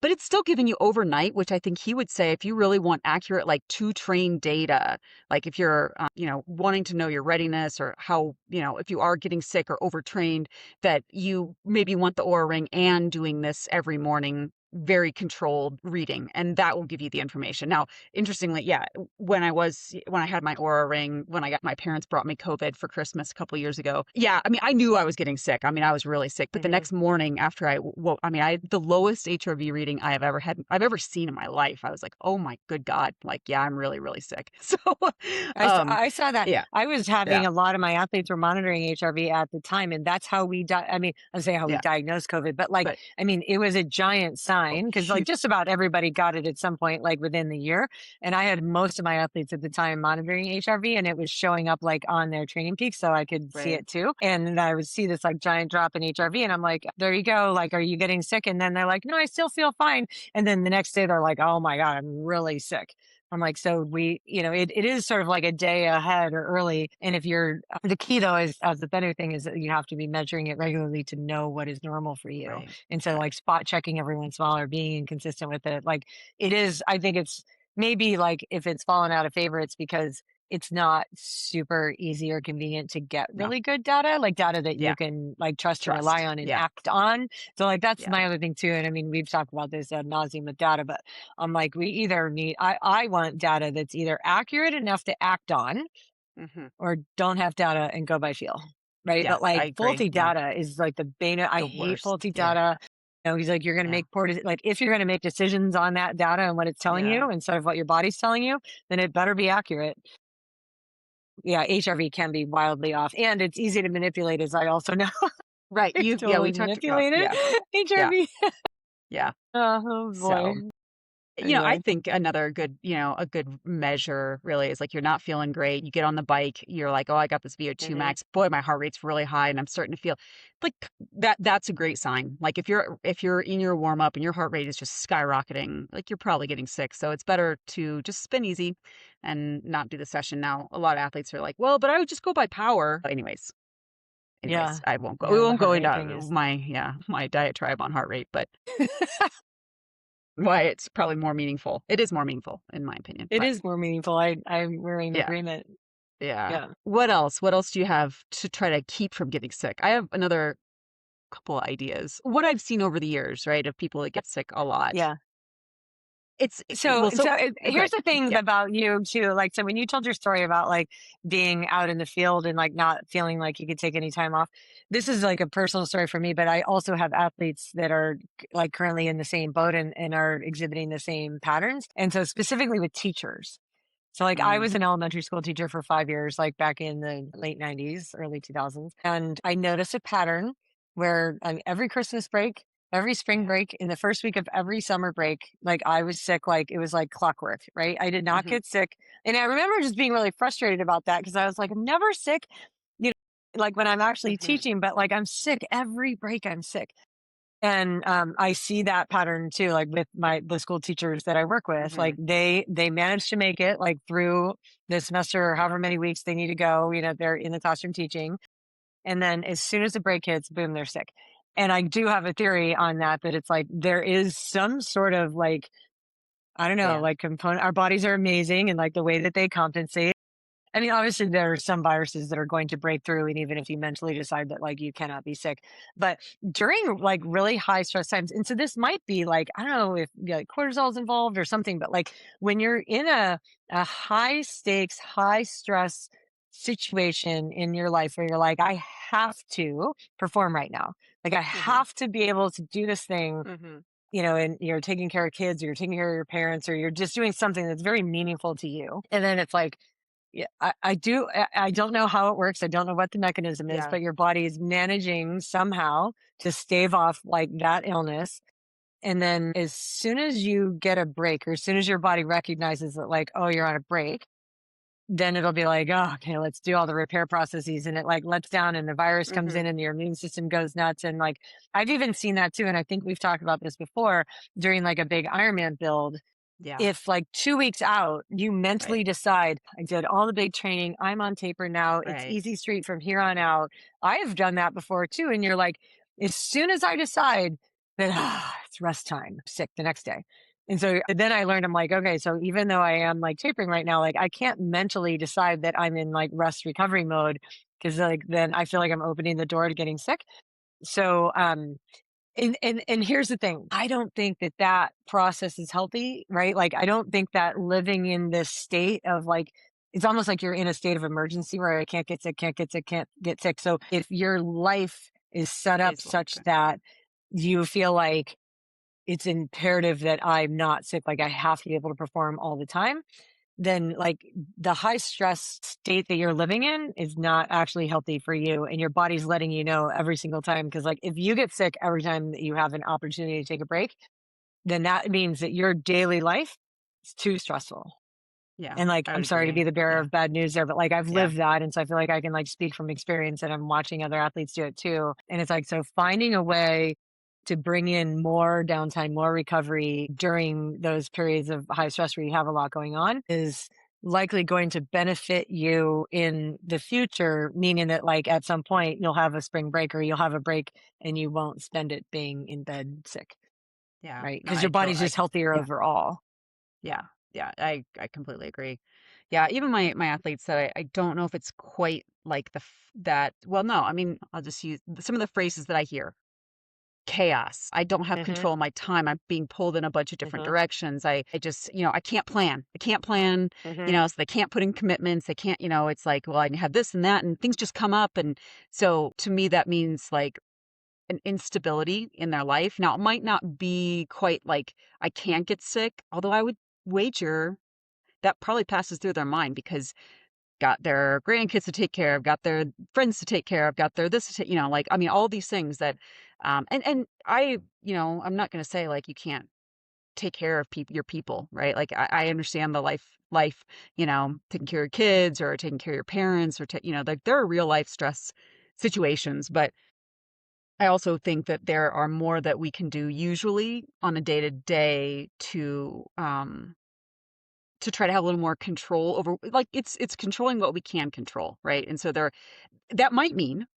but it's still giving you overnight, which I think he would say if you really want accurate, like to train data, like if you're, wanting to know your readiness or how, if you are getting sick or overtrained, that you maybe want the Aura Ring and doing this every morning, very controlled reading, and that will give you the information. Now, interestingly, yeah, when I had my Aura Ring, when I got my parents brought me COVID for Christmas a couple years ago. Yeah, I mean, I knew I was getting sick. I mean, I was really sick. But the mhm. next morning after woke, I mean, I had the lowest HRV reading I've ever seen in my life. I was like, oh my good God, like, yeah, I'm really, really sick. So, um, I saw that. yeah, I was yeah, having a lot of my athletes were monitoring HRV at the time, and that's how I mean, I'm saying how we yeah, diagnosed COVID, but like, but I mean, it was a giant oh, sign because like huge, just about everybody got it at some point, like within the year. And I had most of my athletes at the time monitoring HRV, and it was showing up like on their training peaks, so I could see right, it too. And I would see this like giant drop in HRV, and I'm like, there you go. Like, are you getting sick? And then they're like, no, I still feel fine. And then the next day they're like, oh my God, I'm really sick. I'm like, so it is sort of like a day ahead or early. And if you're, the key though is, as the better thing is that you have to be measuring it regularly to know what is normal for you. right, And so right, like spot checking every once in a while or being inconsistent with it, like it is, I think it's maybe like if it's fallen out of favor, it's because it's not super easy or convenient to get no, really good data, like data that you yeah, can like trust and rely trust, on and yeah, act on. So like that's yeah, my other thing too. And I mean, we've talked about this ad nauseum with data, but I'm like, we either need, I want data that's either accurate enough to act on hmm or don't have data and go by feel. Right. yeah, But I like agree, faulty yeah, data is like the bane. I the hate worst, faulty yeah. data. He's like, you're going to Yeah. make poor, like, if you're going to make decisions on that data and what it's telling Yeah. you instead of what your body's telling you, then it better be accurate. Yeah, HRV can be wildly off, and it's easy to manipulate, as I also know. Right. It's Yeah, we totally talked about, manipulated. yeah. Yeah. HRV. Yeah. Oh boy. So, I Anyway. think another good, a good measure really is like you're not feeling great. You get on the bike, you're like, oh, I got this VO2 Hmm. max. Boy, my heart rate's really high and I'm starting to feel like that's a great sign. Like if you're in your warm up and your heart rate is just skyrocketing, like you're probably getting sick. So it's better to just spin easy and not do the session. Now, a lot of athletes are like, well, but I would just go by power. Anyways, Yeah. I won't go. We Yeah. The won't heart go rate into thing is. my diatribe on heart rate, but why it's probably more meaningful. It is more meaningful in my opinion, It but is more meaningful. We're in yeah, agreement. yeah. Yeah. What else? What else do you have to try to keep from getting sick? I have another couple ideas. What I've seen over the years, right, of people that get sick a lot. Yeah. So, Well, here's good. the thing Yeah. about you too. Like, so when you told your story about like being out in the field and like not feeling like you could take any time off, this is like a personal story for me. But I also have athletes that are like currently in the same boat and are exhibiting the same patterns. And so specifically with teachers. So like I Mm, was an elementary school teacher for 5 years, like back in the late 90s, early 2000s. And I noticed a pattern where every Christmas break, every spring yeah. break, in the first week of every summer break, like I was sick, like it was like clockwork, right? I did not Mhm. get sick. And I remember just being really frustrated about that because I was like, I'm never sick, you know, like when I'm actually Mhm. teaching, but like I'm sick every break, I'm sick. And, I see that pattern too, like with the school teachers that I work with, like Mhm. they manage to make it like through the semester or however many weeks they need to go, they're in the classroom teaching. And then as soon as the break hits, boom, they're sick. And I do have a theory on that, that it's like there is some sort of like, I don't know, Yeah. like component, our bodies are amazing and like the way that they compensate. I mean, obviously, there are some viruses that are going to break through, and even if you mentally decide that like you cannot be sick, but during like really high stress times, and so this might be like I don't know if like cortisol is involved or something, but like when you're in a high stakes, high stress situation in your life where you're like, I have to perform right now, like I Mhm. have to be able to do this thing. Mhm. And you're taking care of kids, or you're taking care of your parents, or you're just doing something that's very meaningful to you. And then it's like, yeah, I don't know how it works. I don't know what the mechanism is, Yeah. but your body is managing somehow to stave off like that illness. And then as soon as you get a break, or as soon as your body recognizes that, like, oh, you're on a break, then it'll be like, oh, okay, let's do all the repair processes. And it like lets down and the virus comes in Mhm. and your immune system goes nuts. And like, I've even seen that too. And I think we've talked about this before during like a big Ironman build. Yeah. If like 2 weeks out, you Right. mentally decide, I did all the big training, I'm on taper now, it's Right. easy street from here on out. I've done that before too. And you're like, as soon as I decide that it's rest time, sick the next day. And so then I learned, I'm like, okay, so even though I am like tapering right now, like I can't mentally decide that I'm in like rest recovery mode because like then I feel like I'm opening the door to getting sick. So and here's the thing, I don't think that that process is healthy, right? Like, I don't think that living in this state of like it's almost like you're in a state of emergency where I can't get sick, can't get sick, can't get sick. So if your life is set up Is like such that you feel like it's imperative that I'm not sick, like I have to be able to perform all the time, then like the high stress state that you're living in is not actually healthy for you, and your body's letting you know every single time, because like if you get sick every time that you have an opportunity to take a break, then that means that your daily life is too stressful. yeah, And like I I'm would sorry to agree. be the bearer Yeah. of bad news there, but like I've Yeah. lived that, and so I feel like I can like speak from experience, and I'm watching other athletes do it too. And it's like, so finding a way to bring in more downtime, more recovery during those periods of high stress where you have a lot going on is likely going to benefit you in the future, meaning that like at some point you'll have a spring break, or you'll have a break and you won't spend it being in bed sick, Yeah. right? No, Because your body's just healthier yeah. overall. Yeah. Yeah. I completely agree. Yeah, even my athletes that I don't know if it's quite like that. Well, no, I mean, I'll just use some of the phrases that I hear. Chaos. I don't have Hmm. control of my time. I'm being pulled in a bunch of different Hmm. directions. I just, I can't plan. I can't plan, Hmm. so they can't put in commitments. They can't, it's like, well, I have this and that and things just come up. And so to me, that means like an instability in their life. Now, it might not be quite like I can't get sick, although I would wager that probably passes through their mind because got their grandkids to take care of, got their friends to take care of, got their this to take, like I mean, all these things that, and I, I'm not going to say like you can't take care of your people, right? Like I understand the life, taking care of kids or taking care of your parents or like there are real life stress situations, but I also think that there are more that we can do usually on a day to day to try to have a little more control over like it's controlling what we can control, right? And so that might mean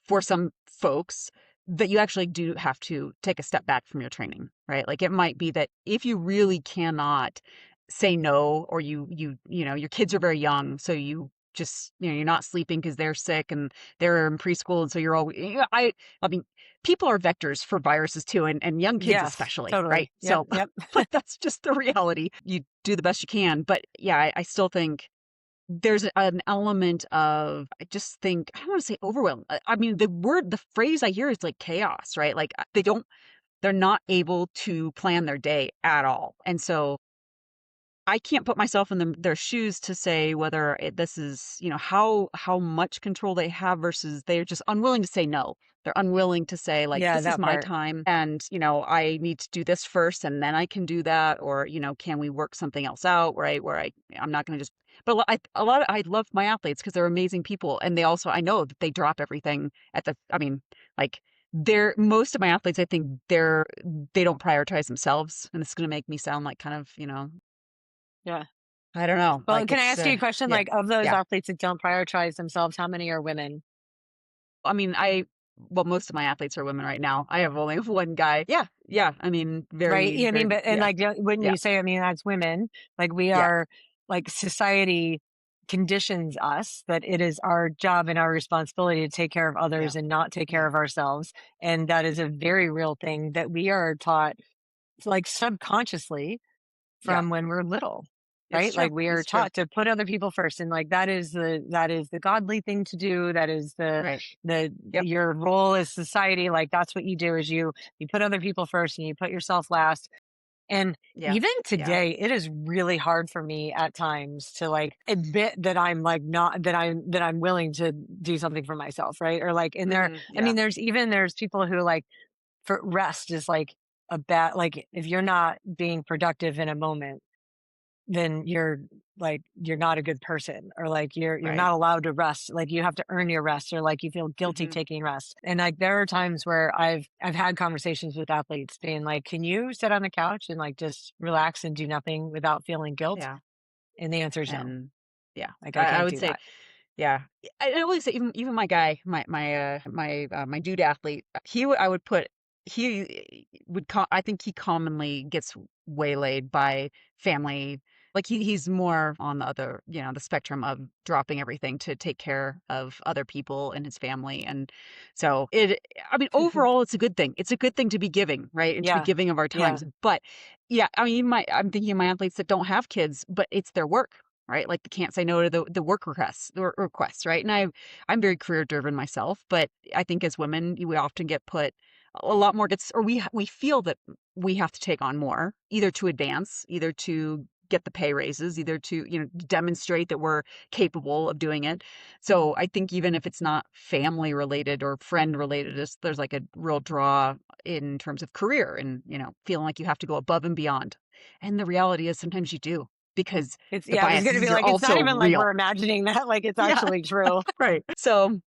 for some folks that you actually do have to take a step back from your training, right? Like it might be that if you really cannot say no, or your kids are very young, so you just, you're not sleeping because they're sick and they're in preschool. And so you're always, I mean, people are vectors for viruses too, and young kids Yes, especially, right? totally. Yep, So, yep. but that's just the reality. You do the best you can. But yeah, I still think there's an element of I just think I don't wanna say overwhelm. I mean, the phrase I hear is like chaos, right? Like, they're not able to plan their day at all, and so I can't put myself in their shoes to say whether this is, how much control they have versus they're just unwilling to say no. They're unwilling to say like, Yeah, this is that my part. time and, I need to do this first and then I can do that. Or, can we work something else out, right? Where I'm not going to just, but I love my athletes because they're amazing people. And I know that they drop everything I mean, like most of my athletes, I think they don't prioritize themselves. And this is going to make me sound like kind of, Yeah. I don't know, Well, like, can I it's, ask you a question? yeah, Like, of those yeah. athletes that don't prioritize themselves, how many are women? I mean, well, most of my athletes are women right now. I have only one guy. Yeah, yeah, I mean, Right? very, Yeah, I very mean, but and yeah, like, wouldn't yeah, you say, I mean, as women, like we yeah, are, like society conditions us that it is our job and our responsibility to take care of yeah, others and not take care yeah, of ourselves. And that is a very real thing that we are taught, like subconsciously, yeah. from when we're little, It's right? true, Like we are it's true. taught to put other people first, and like that is the godly thing to do. That is Right. the Yep. your role as society. Like that's what you do is you put other people first and you put yourself last. And Yeah, even yeah. today, it is really hard for me at times to like admit that I'm like not that I'm willing to do something for myself, right? Or like in there, Mhm, I yeah, mean, there's people who like for rest is like a bad like if you're not being productive in a moment then you're not a good person or like you're right. not allowed to rest, like you have to earn your rest or like you feel guilty Mhm, taking rest. And like there are times where I've had conversations with athletes being like, can you sit on the couch and like just relax and do nothing without feeling guilt? yeah, And the answer is no. and yeah, Like I I can't would do say that. yeah. I always say even my guy, my dude athlete, I would put I think he commonly gets waylaid by family. Like he's more on the other, the spectrum of dropping everything to take care of other people in his family. And so I mean, overall, it's a good thing. It's a good thing to be giving, right? And to be Yeah. giving of our Yeah. times. But yeah, I mean, I'm thinking of my athletes that don't have kids, but it's their work, right? Like they can't say no to the work requests, right? And I'm very career driven myself, but I think as women, we often get put a lot more gets, or we feel that we have to take on more, either to advance, either to get the pay raises, either to, demonstrate that we're capable of doing it. So I think even if it's not family related or friend related, there's like a real draw in terms of career and, feeling like you have to go above and beyond. And the reality is sometimes you do because It's the yeah, I was gonna be biases are like, it's not also even like real. we're imagining that, like it's Yeah, actually true. right. So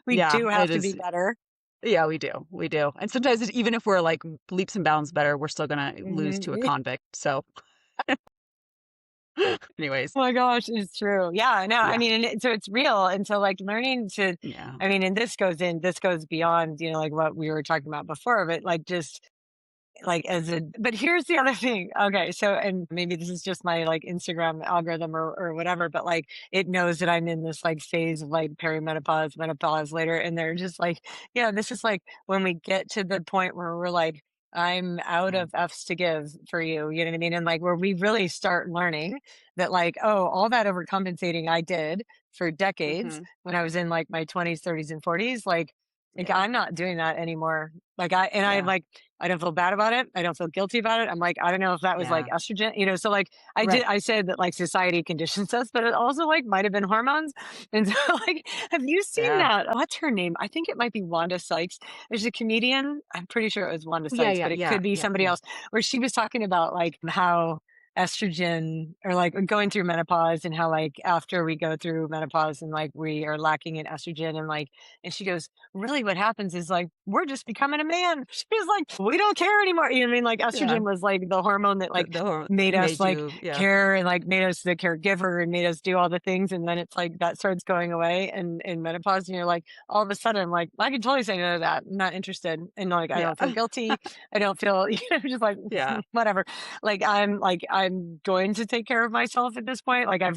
We yeah, do have it to be is. better. Yeah, we do. And sometimes even if we're like leaps and bounds better, we're still gonna lose to a Mhm. convict. So anyways, Oh my gosh, it's true. Yeah, no, I yeah, mean, and so it's real. And so like learning to, yeah, I mean, and this goes beyond, like what we were talking about before, but like just like but here's the other thing. Okay. So, and maybe this is just my like Instagram algorithm or whatever, but like it knows that I'm in this like phase of like perimenopause, menopause later. And they're just like, yeah, this is like when we get to the point where we're like, I'm out yeah. of F's to give for you. You know what I mean? And like where we really start learning that like, oh, all that overcompensating I did for decades Hmm. when I was in like my 20s, 30s, and 40s, like Like, Yeah. I'm not doing that anymore. Yeah. I don't feel bad about it. I don't feel guilty about it. I'm like, I don't know if that was like Yeah. estrogen, so like Right. I said that like society conditions us, but it also like might have been hormones. And so like, have you seen Yeah. that? What's her name? I think it might be Wanda Sykes. There's a comedian. I'm pretty sure it was Wanda Yeah, Sykes, yeah, but it yeah, could be yeah, somebody yeah. else, where she was talking about like how estrogen, or like going through menopause, and how like after we go through menopause and like we are lacking in estrogen, and like, and she goes, really what happens is like we're just becoming a man. She's like, we don't care anymore. You know what I mean? Like Yeah. estrogen was like the hormone that like The whole made us made like you yeah. care, and like made us the caregiver, and made us do all the things. And then it's like that starts going away and in menopause, and you're like, all of a sudden, like I can totally say no to that. I'm not interested. And like I Yeah. don't feel guilty. I don't feel just like Yeah. whatever. Like I'm going to take care of myself at this point. Like I've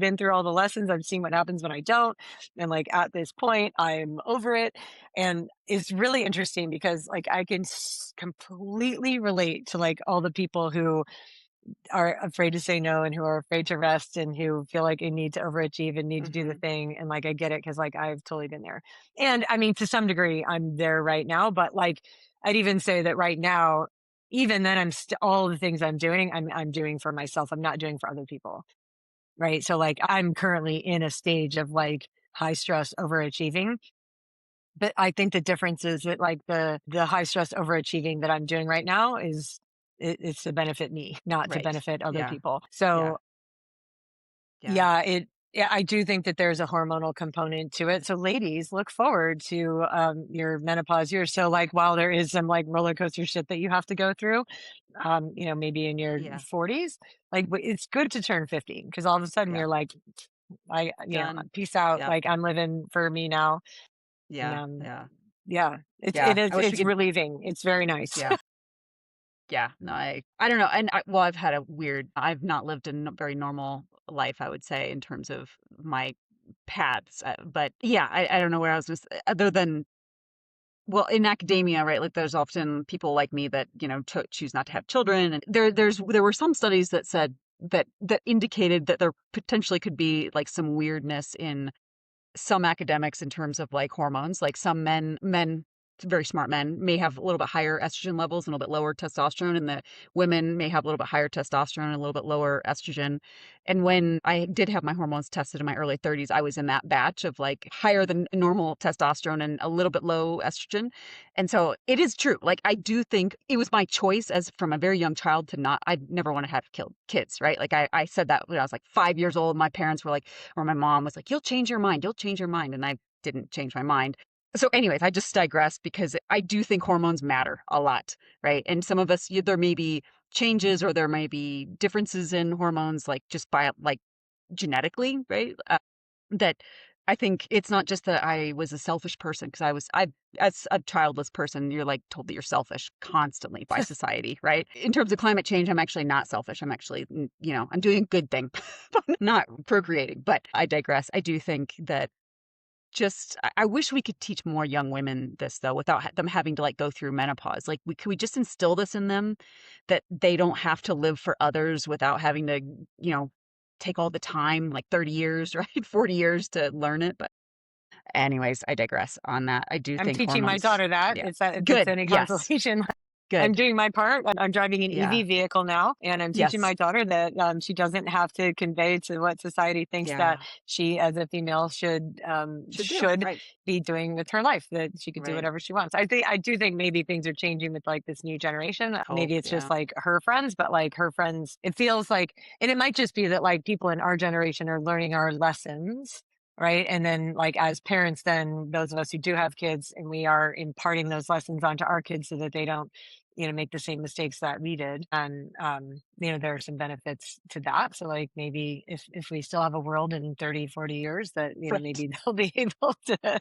been through all the lessons. I've seen what happens when I don't. And like at this point, I'm over it. And it's really interesting because like I can completely relate to like all the people who are afraid to say no, and who are afraid to rest, and who feel like they need to overachieve and need to do the Mhm. thing. And like I get it, because like I've totally been there. And I mean, to some degree I'm there right now, but like I'd even say that right now, even then, all the things I'm doing, I'm doing for myself. I'm not doing for other people. Right. So like I'm currently in a stage of like high stress overachieving. But I think the difference is that like the high stress overachieving that I'm doing right now is it's to benefit me, not to Right. benefit other Yeah. people. Yeah. So Yeah. yeah, I do think that there's a hormonal component to it. So ladies, look forward to your menopause years. So like while there is some like roller coaster shit that you have to go through, maybe in your Yeah. 40s, like it's good to turn 50, because all of a sudden Yeah. you're like, Done. peace out. Yep. Like I'm living for me now. And Yeah. Yeah. yeah, Yeah. I wish we it's could relieving. It's very nice. yeah. Yeah. No, I don't know. And well, I've had a weird I've not lived a very normal life, I would say, in terms of my paths. But yeah, I don't know where I was just other than well, in academia, right? Like there's often people like me that, choose not to have children. And there were some studies that said that indicated that there potentially could be like some weirdness in some academics in terms of like hormones. Like some men, very smart men, may have a little bit higher estrogen levels and a little bit lower testosterone, and the women may have a little bit higher testosterone and a little bit lower estrogen. And when I did have my hormones tested in my early 30s, I was in that batch of like higher than normal testosterone and a little bit low estrogen. And so it is true. Like I do think it was my choice as from a very young child to not, I never want to have kids, right? Like I said that when I was like 5 years old. My parents were like, or my mom was like, you'll change your mind. You'll change your mind. And I didn't change my mind. So, anyways, I just digress because I do think hormones matter a lot, right? And some of us, there may be changes or there may be differences in hormones, like just by like genetically, right? That I think it's not just that I was a selfish person because as a childless person, you're like told that you're selfish constantly by society, right? In terms of climate change, I'm actually not selfish. I'm actually, I'm doing a good thing, but not procreating. But I digress. I do think that I wish we could teach more young women this though, without them having to like go through menopause. Like, could we just instill this in them that they don't have to live for others without having to, you know, take all the time, like 30 years, right? 40 years to learn it. But anyways, I digress on that. I do I'm think teaching my hormones, daughter that. yeah. It's that if it's Good. any Yes. consolation. I'm Good. doing my part. I'm driving an Yeah. EV vehicle now, and I'm teaching Yes. my daughter that she doesn't have to convey to what society thinks that Yeah. she, as a female, Should do. should Right. be doing with her life. That she could do Right. whatever she wants. I do think maybe things are changing with like this new generation. Hope. Maybe it's just Yeah. like her friends, but like her friends, it feels like, and it might just be that like people in our generation are learning our lessons. Right. And then, like, as parents, then those of us who do have kids, and we are imparting those lessons onto our kids so that they don't, make the same mistakes that we did. And, there are some benefits to that. So, like, maybe if we still have a world in 30, 40 years, that, Right. maybe they'll be able to.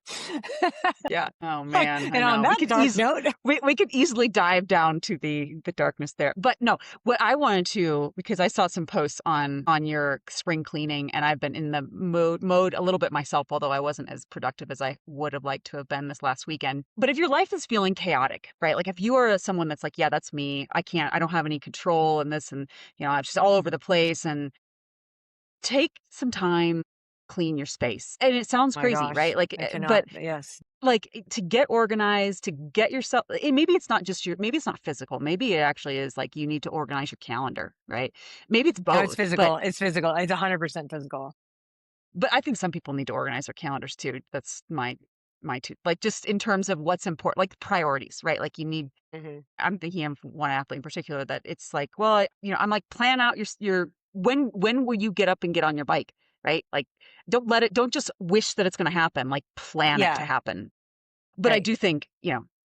Yeah. Oh man, I And on know. We that could dark easily note, we could easily dive down to the darkness there. But no, what I wanted to because I saw some posts on your spring cleaning and I've been in the mode a little bit myself, although I wasn't as productive as I would have liked to have been this last weekend. But if your life is feeling chaotic, right? Like if you are someone that's like, yeah, that's me. I don't have any control in this and I'm just all over the place and take some time clean your space. And it sounds My crazy, right? gosh, Like, I but cannot. Yes. to get organized, to get yourself, maybe it's not just maybe it's not physical. Maybe it actually is like you need to organize your calendar, right? Maybe it's No, it's both, physical. It's physical. It's 100% physical. but I think some people need to organize their calendars too. That's my two, like just in terms of what's important, like priorities, right? Like you need, Hmm. I'm thinking of one athlete in particular that it's like, well, I'm like, plan out your when will you get up and get on your bike, right? Like, don't just wish that it's going to happen. Like, plan it to Yeah. happen. But I Right. do think,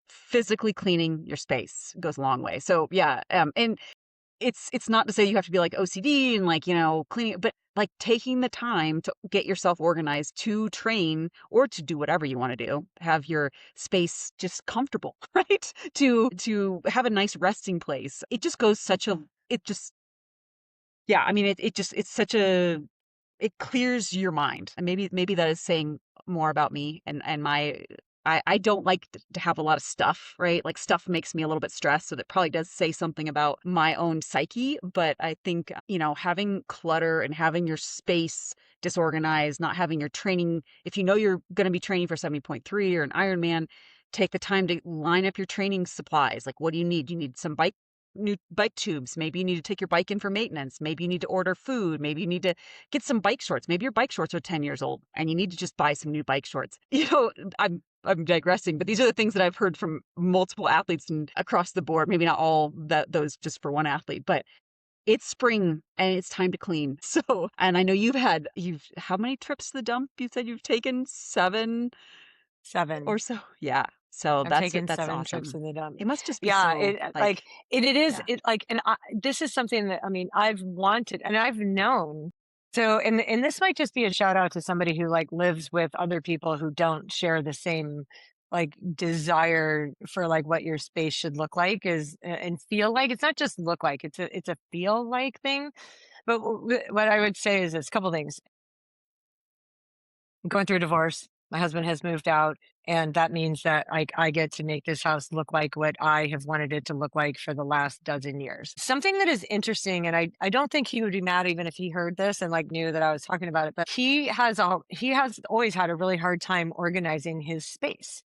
physically cleaning your space goes a long way. So yeah, and it's not to say you have to be like OCD and like, cleaning, but like taking the time to get yourself organized to train or to do whatever you want to do, have your space just comfortable, right? To have a nice resting place. It just goes such a it just yeah, I mean it just it's such a it clears your mind. And maybe that is saying more about me and my I don't like to have a lot of stuff, right? Like stuff makes me a little bit stressed, so that probably does say something about my own psyche, but I think, having clutter and having your space disorganized, not having your training, if you know you're going to be training for 70.3 or an Ironman, take the time to line up your training supplies. Like what do you need? You need some new bike tubes. Maybe you need to take your bike in for maintenance. Maybe you need to order food. Maybe you need to get some bike shorts. Maybe your bike shorts are 10 years old and you need to just buy some new bike shorts. I'm digressing, but these are the things that I've heard from multiple athletes and across the board. Maybe not all that those just for one athlete, but it's spring and it's time to clean. So, and I know you've how many trips to the dump? You said you've taken 7 or 7. so. Yeah. So I've taken that's 7 trips awesome. in the dump. It must just be Yeah, so like, it is yeah. it like, and this is something that, I mean, I've wanted and I've known. So, and this might just be a shout out to somebody who like lives with other people who don't share the same like desire for like what your space should look like is and feel like. It's not just look like, it's a feel like thing. But what I would say is this: couple things. Going through a divorce. My husband has moved out, and that means that I get to make this house look like what I have wanted it to look like for the last dozen years. Something that is interesting, and I don't think he would be mad even if he heard this and like knew that I was talking about it, but he has always had a really hard time organizing his space.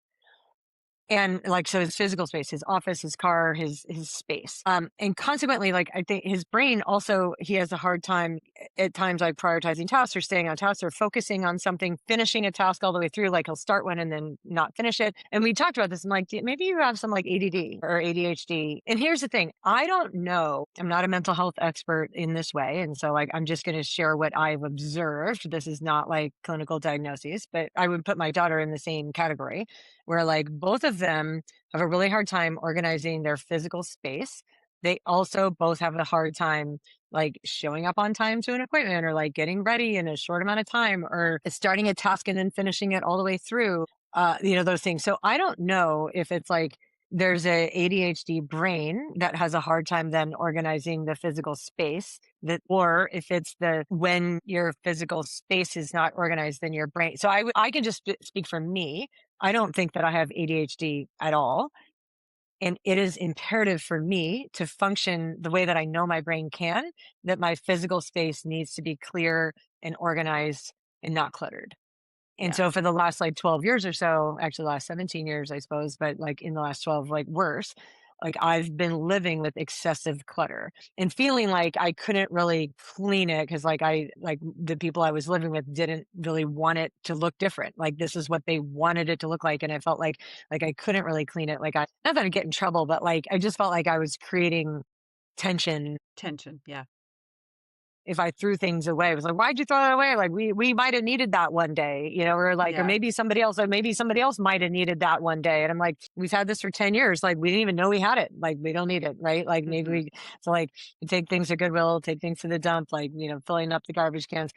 And like, so his physical space, his office, his car, his space, and consequently, like, I think his brain also, he has a hard time at times like prioritizing tasks or staying on task or focusing on something, finishing a task all the way through. Like he'll start one and then not finish it. And we talked about this. I'm like, maybe you have some like ADD or ADHD. And here's the thing: I don't know. I'm not a mental health expert in this way, and so like I'm just going to share what I've observed. This is not like clinical diagnoses, but I would put my daughter in the same category where like both of them have a really hard time organizing their physical space. They also both have a hard time like showing up on time to an appointment or like getting ready in a short amount of time or starting a task and then finishing it all the way through. Those things. So I don't know if it's like there's a ADHD brain that has a hard time then organizing the physical space that, or if it's the when your physical space is not organized, then your brain. So I can just speak for me. I don't think that I have ADHD at all. And it is imperative for me to function the way that I know my brain can, that my physical space needs to be clear and organized and not cluttered. And Yeah. so for the last like 12 years or so, actually the last 17 years, I suppose, but like in the last 12, like worse, like I've been living with excessive clutter and feeling like I couldn't really clean it because like the people I was living with didn't really want it to look different. Like this is what they wanted it to look like. And I felt like I couldn't really clean it. Like not that I'd get in trouble, but like I just felt like I was creating tension Tension. Yeah. if I threw things away. It was like, why'd you throw that away? Like we might have needed that one day, or like, or Yeah. maybe somebody else might have needed that one day. And I'm like, we've had this for 10 years. Like we didn't even know we had it. Like we don't need it. Right. Like maybe Hmm. so like we take things to Goodwill, take things to the dump, like, filling up the garbage cans.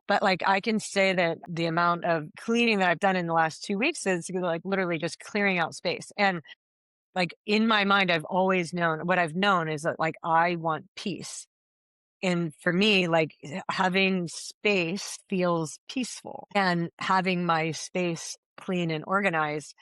But like I can say that the amount of cleaning that I've done in the last 2 weeks is like literally just clearing out space. And like in my mind, I've always known what I've known is that like I want peace. And for me, like having space feels peaceful and having my space clean and organized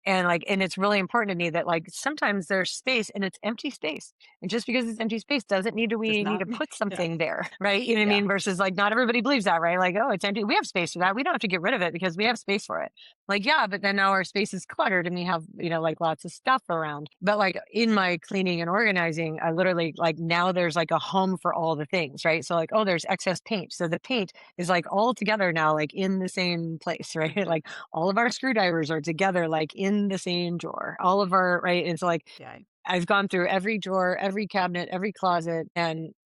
And like, and it's really important to me that like sometimes there's space and it's empty space. And just because it's empty space doesn't need to, Does we need not to mean put yeah. something there, right? You know what I Yeah. mean? Versus like not everybody believes that, right? Like, oh, it's empty. We have space for that. We don't have to get rid of it because we have space for it. Like, yeah, but then now our space is cluttered and we have, you know, like lots of stuff around. But like in my cleaning and organizing, I literally like now there's like a home for all the things, right? So like, oh, there's excess paint. So the paint is like all together now, like in the same place, right? Like all of our screwdrivers are together, like in the same drawer. All of our, right. It's like Yeah. I've gone through every drawer, every cabinet, every closet,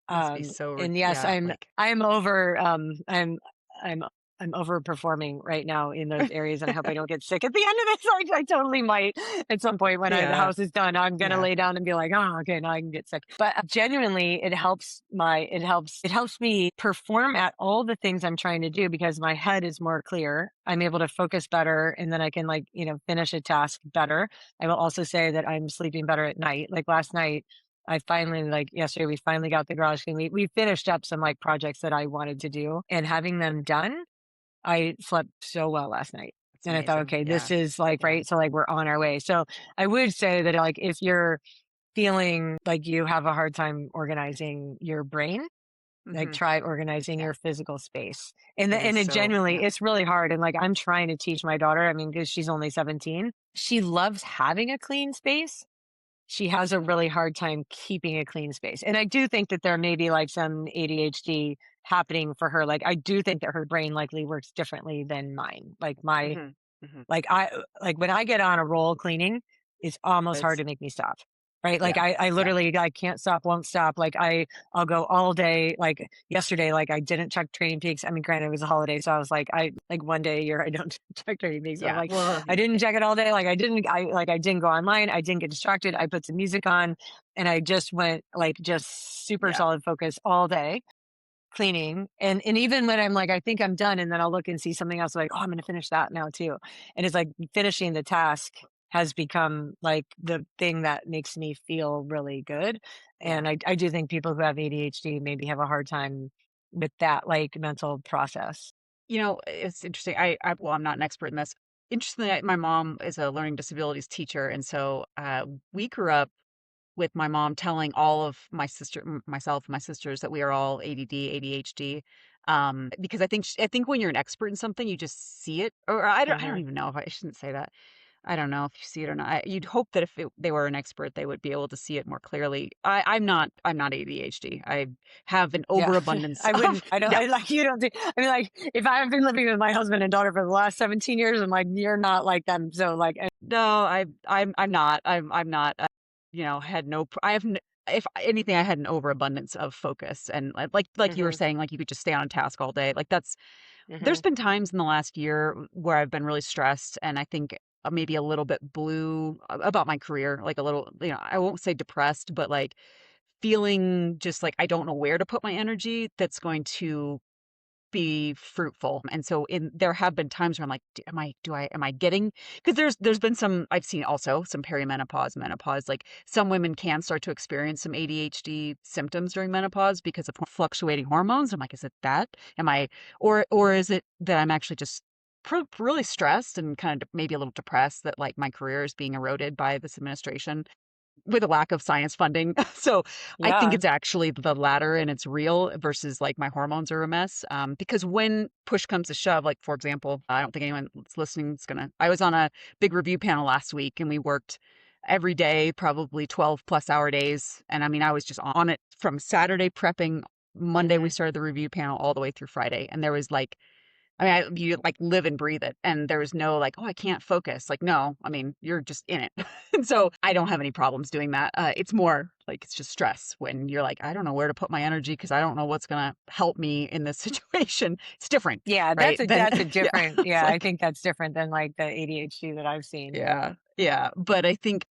Must be so and yes, yeah, like I'm over I'm I'm overperforming right now in those areas, and I hope I don't get sick at the end of this. I totally might at some point when the yeah. house is done. I'm gonna Yeah. lay down and be like, oh, okay, now I can get sick. But genuinely, it helps me perform at all the things I'm trying to do because my head is more clear. I'm able to focus better, and then I can like finish a task better. I will also say that I'm sleeping better at night. Like last night, I finally like yesterday we finally got the garage clean. We finished up some like projects that I wanted to do and having them done, I slept so well last night. It's And I thought, amazing. okay, Yeah. this is like Yeah. right. So like we're on our way. So I would say that like if you're feeling like you have a hard time organizing your brain, like Mhm. try organizing Yeah. your physical space. And It is and it so genuinely yeah. it's really hard. And like I'm trying to teach my daughter, I mean, because she's only 17. She loves having a clean space. She has a really hard time keeping a clean space. And I do think that there may be like some ADHD happening for her. Like I do think that her brain likely works differently than mine. Mhm. Mhm. Like when I get on a roll cleaning, it's almost hard It's to make me stop. Right. Like yeah. I Yeah. literally I can't stop, won't stop. Like I'll go all day. Like yesterday, like I didn't check Training Peaks. I mean, granted it was a holiday, so I was like, I like one day a year I don't check Training Peaks. I'm Yeah. like, Well, I didn't check it all day. Like I didn't go online. I didn't get distracted. I put some music on and I just went like just super yeah. solid focus all day cleaning. And even when I'm like, I think I'm done, and then I'll look and see something else like, oh, I'm gonna finish that now too. And it's like finishing the task has become like the thing that makes me feel really good. Yeah. And I do think people who have ADHD maybe have a hard time with that like mental process. You know, it's interesting. I well, I'm not an expert in this. Interestingly, my mom is a learning disabilities teacher, and so we grew up with my mom telling all of myself, and my sisters that we are all ADD, ADHD. Because I think when you're an expert in something, you just see it. Or I don't Hmm. even know if I shouldn't say that. I don't know if you see it or not. You'd hope that if they were an expert, they would be able to see it more clearly. I'm not. I'm not ADHD. I have an Yeah, overabundance I of wouldn't. I don't. yeah. I like you. Don't. I mean, like if I've been living with my husband and daughter for the last 17 years, I'm like, you're not like them. So like, No, I'm not. I'm not. You know, had no. I have. If anything, I had an overabundance of focus, and like you were hmm saying, like you could just stay on task all day. Like that's. hmm There's been times in the last year where I've been really stressed, and I think maybe a little bit blue about my career. Like a little, you know, I won't say depressed, but like feeling just like I don't know where to put my energy. That's going to be fruitful. And so there have been times where I'm like, am I getting, because there's been some, I've seen also some perimenopause, menopause, like some women can start to experience some ADHD symptoms during menopause because of fluctuating hormones. I'm like, is it that? Am I, or is it that I'm actually just really stressed and kind of maybe a little depressed that like my career is being eroded by this administration? With a lack of science funding. So I think yeah, it's actually the latter and it's real versus like my hormones are a mess. Because when push comes to shove, like for example, I don't think anyone that's listening is gonna. I was on a big review panel last week and we worked every day, probably 12 plus hour days. And I mean, I was just on it from Saturday prepping. Monday we hmm started the review panel all the way through Friday, and there was like I mean, you like live and breathe it. And there's no like, oh, I can't focus. Like, no, I mean, you're just in it. And so I don't have any problems doing that. It's more like it's just stress when you're like, I don't know where to put my energy because I don't know what's going to help me in this situation. It's different, yeah. right? Then, That's a yeah, different. it's Yeah, I like, think that's different than like the ADHD that I've seen. yeah, yeah. But I think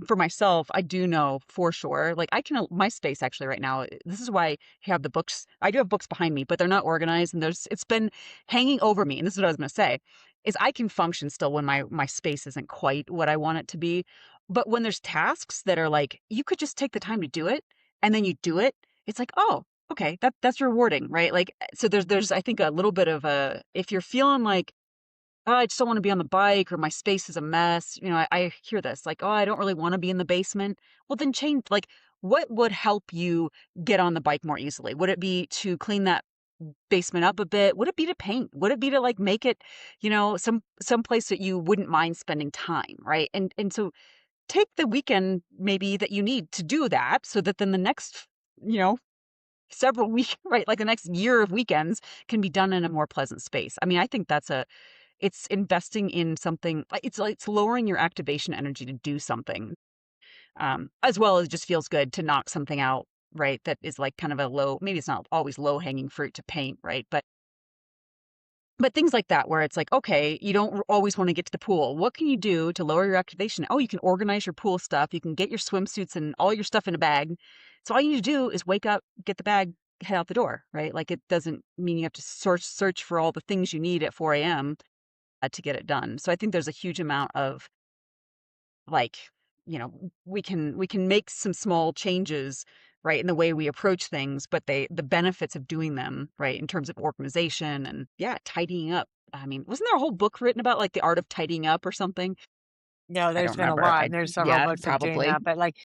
for myself, I do know for sure. Like I can, my space actually right now. This is why I have the books. I do have books behind me, but they're not organized, and it's been hanging over me. And this is what I was going to say, is I can function still when my space isn't quite what I want it to be. But when there's tasks that are like you could just take the time to do it, and then you do it, it's like oh. Okay, that's rewarding, right? Like so there's I think a little bit of a if you're feeling like "Oh, I just don't wanna be on the bike," or "My space is a mess." I hear this, like, "Oh, I don't really wanna be in the basement." Well, then change like, what would help you get on the bike more easily? Would it be to clean that basement up a bit? Would it be to paint? Would it be to, like, make it, some place that you wouldn't mind spending time, right? And so take the weekend maybe that you need to do that so that then the next, you know, several week right, like, the next year of weekends can be done in a more pleasant space. I mean, I think it's investing in something like it's lowering your activation energy to do something, as well as it just feels good to knock something out, right, that is, like, kind of a low maybe it's not always low-hanging fruit to paint, right, but things like that where it's like, okay, you don't always wanna get to the pool. What can you do to lower your activation? Oh, you can organize your pool stuff, you can get your swimsuits and all your stuff in a bag. So all you need to do is wake up, get the bag, head out the door, right? Like, it doesn't mean you have to search for all the things you need at 4 AM, to get it done. So I think there's a huge amount of, like, we can make some small changes, right, in the way we approach things, but the benefits of doing them, right, in terms of organization and, yeah, tidying up. I mean, wasn't there a whole book written about, like, the art of tidying up or something? No, I there's don't been a remember. lot. There's several Yeah, books of doing probably. that, but, like,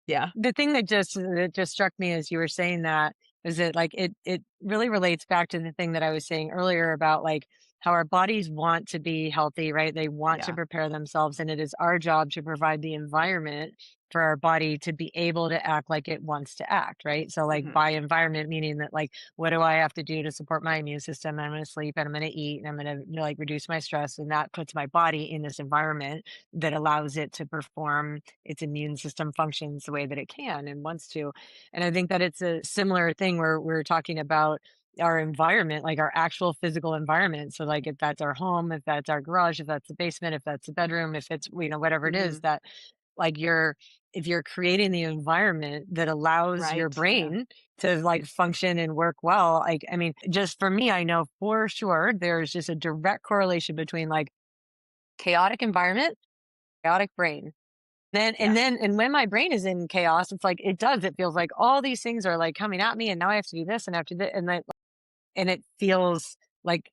Yeah. the thing that just struck me as you were saying that is that, like, it really relates back to the thing that I was saying earlier about, like, how our bodies want to be healthy, right? They want to Yeah. prepare themselves, and it is our job to provide the environment for our body to be able to act like it wants to act, right? So, like, Mhm. by environment, meaning that, like, what do I have to do to support my immune system? I'm gonna sleep and I'm gonna eat and I'm gonna, like, reduce my stress, and that puts my body in this environment that allows it to perform its immune system functions the way that it can and wants to. And I think that it's a similar thing where we're talking about our environment, like our actual physical environment. So, like, if that's our home, if that's our garage, if that's the basement, if that's the bedroom, if it's, whatever it is Mhm. that, like, if you're creating the environment that allows your Right. Yeah. brain to, like, function and work well, like, I mean, just for me, I know for sure there's just a direct correlation between, like, chaotic environment, chaotic brain. Yeah. And when my brain is in chaos, it's like it feels like all these things are, like, coming at me, and now I have to do this and after that, and it feels like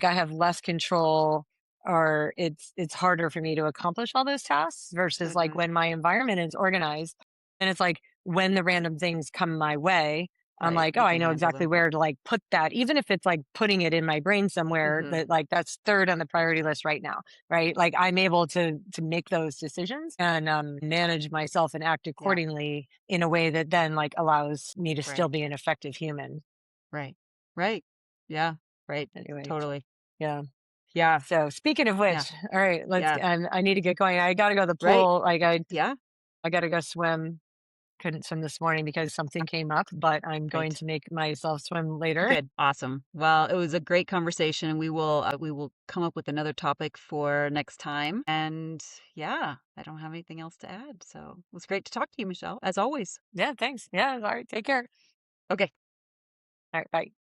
I have less control, or it's harder for me to accomplish all those tasks versus, like, Mhm. when my environment is organized, and it's like when the random things come my way, I'm Right. like, "Oh, You I can know handle exactly them. where to, like, put that," even if it's, like, putting it in my brain somewhere Mhm. that, like, that's 3rd on the priority list right now, right? Like, I'm able to make those decisions and, manage myself and act Yeah. accordingly in a way that then, like, allows me to still Right. be an effective human. Right. Right. Yeah. Right. Anyway, Totally. yeah. Yeah. So speaking of Yeah. which, all right, Yeah. I need to get going. I gotta go to the Right. pool. Like Yeah. I gotta go swim. Couldn't swim this morning because something came up, but I'm going Right. to make myself swim later. Good. Awesome. Well, it was a great conversation. We will come up with another topic for next time. And yeah, I don't have anything else to add. So it was great to talk to you, Michelle, as always. Yeah, thanks. Yeah, all right. Take care. Okay. All right, bye.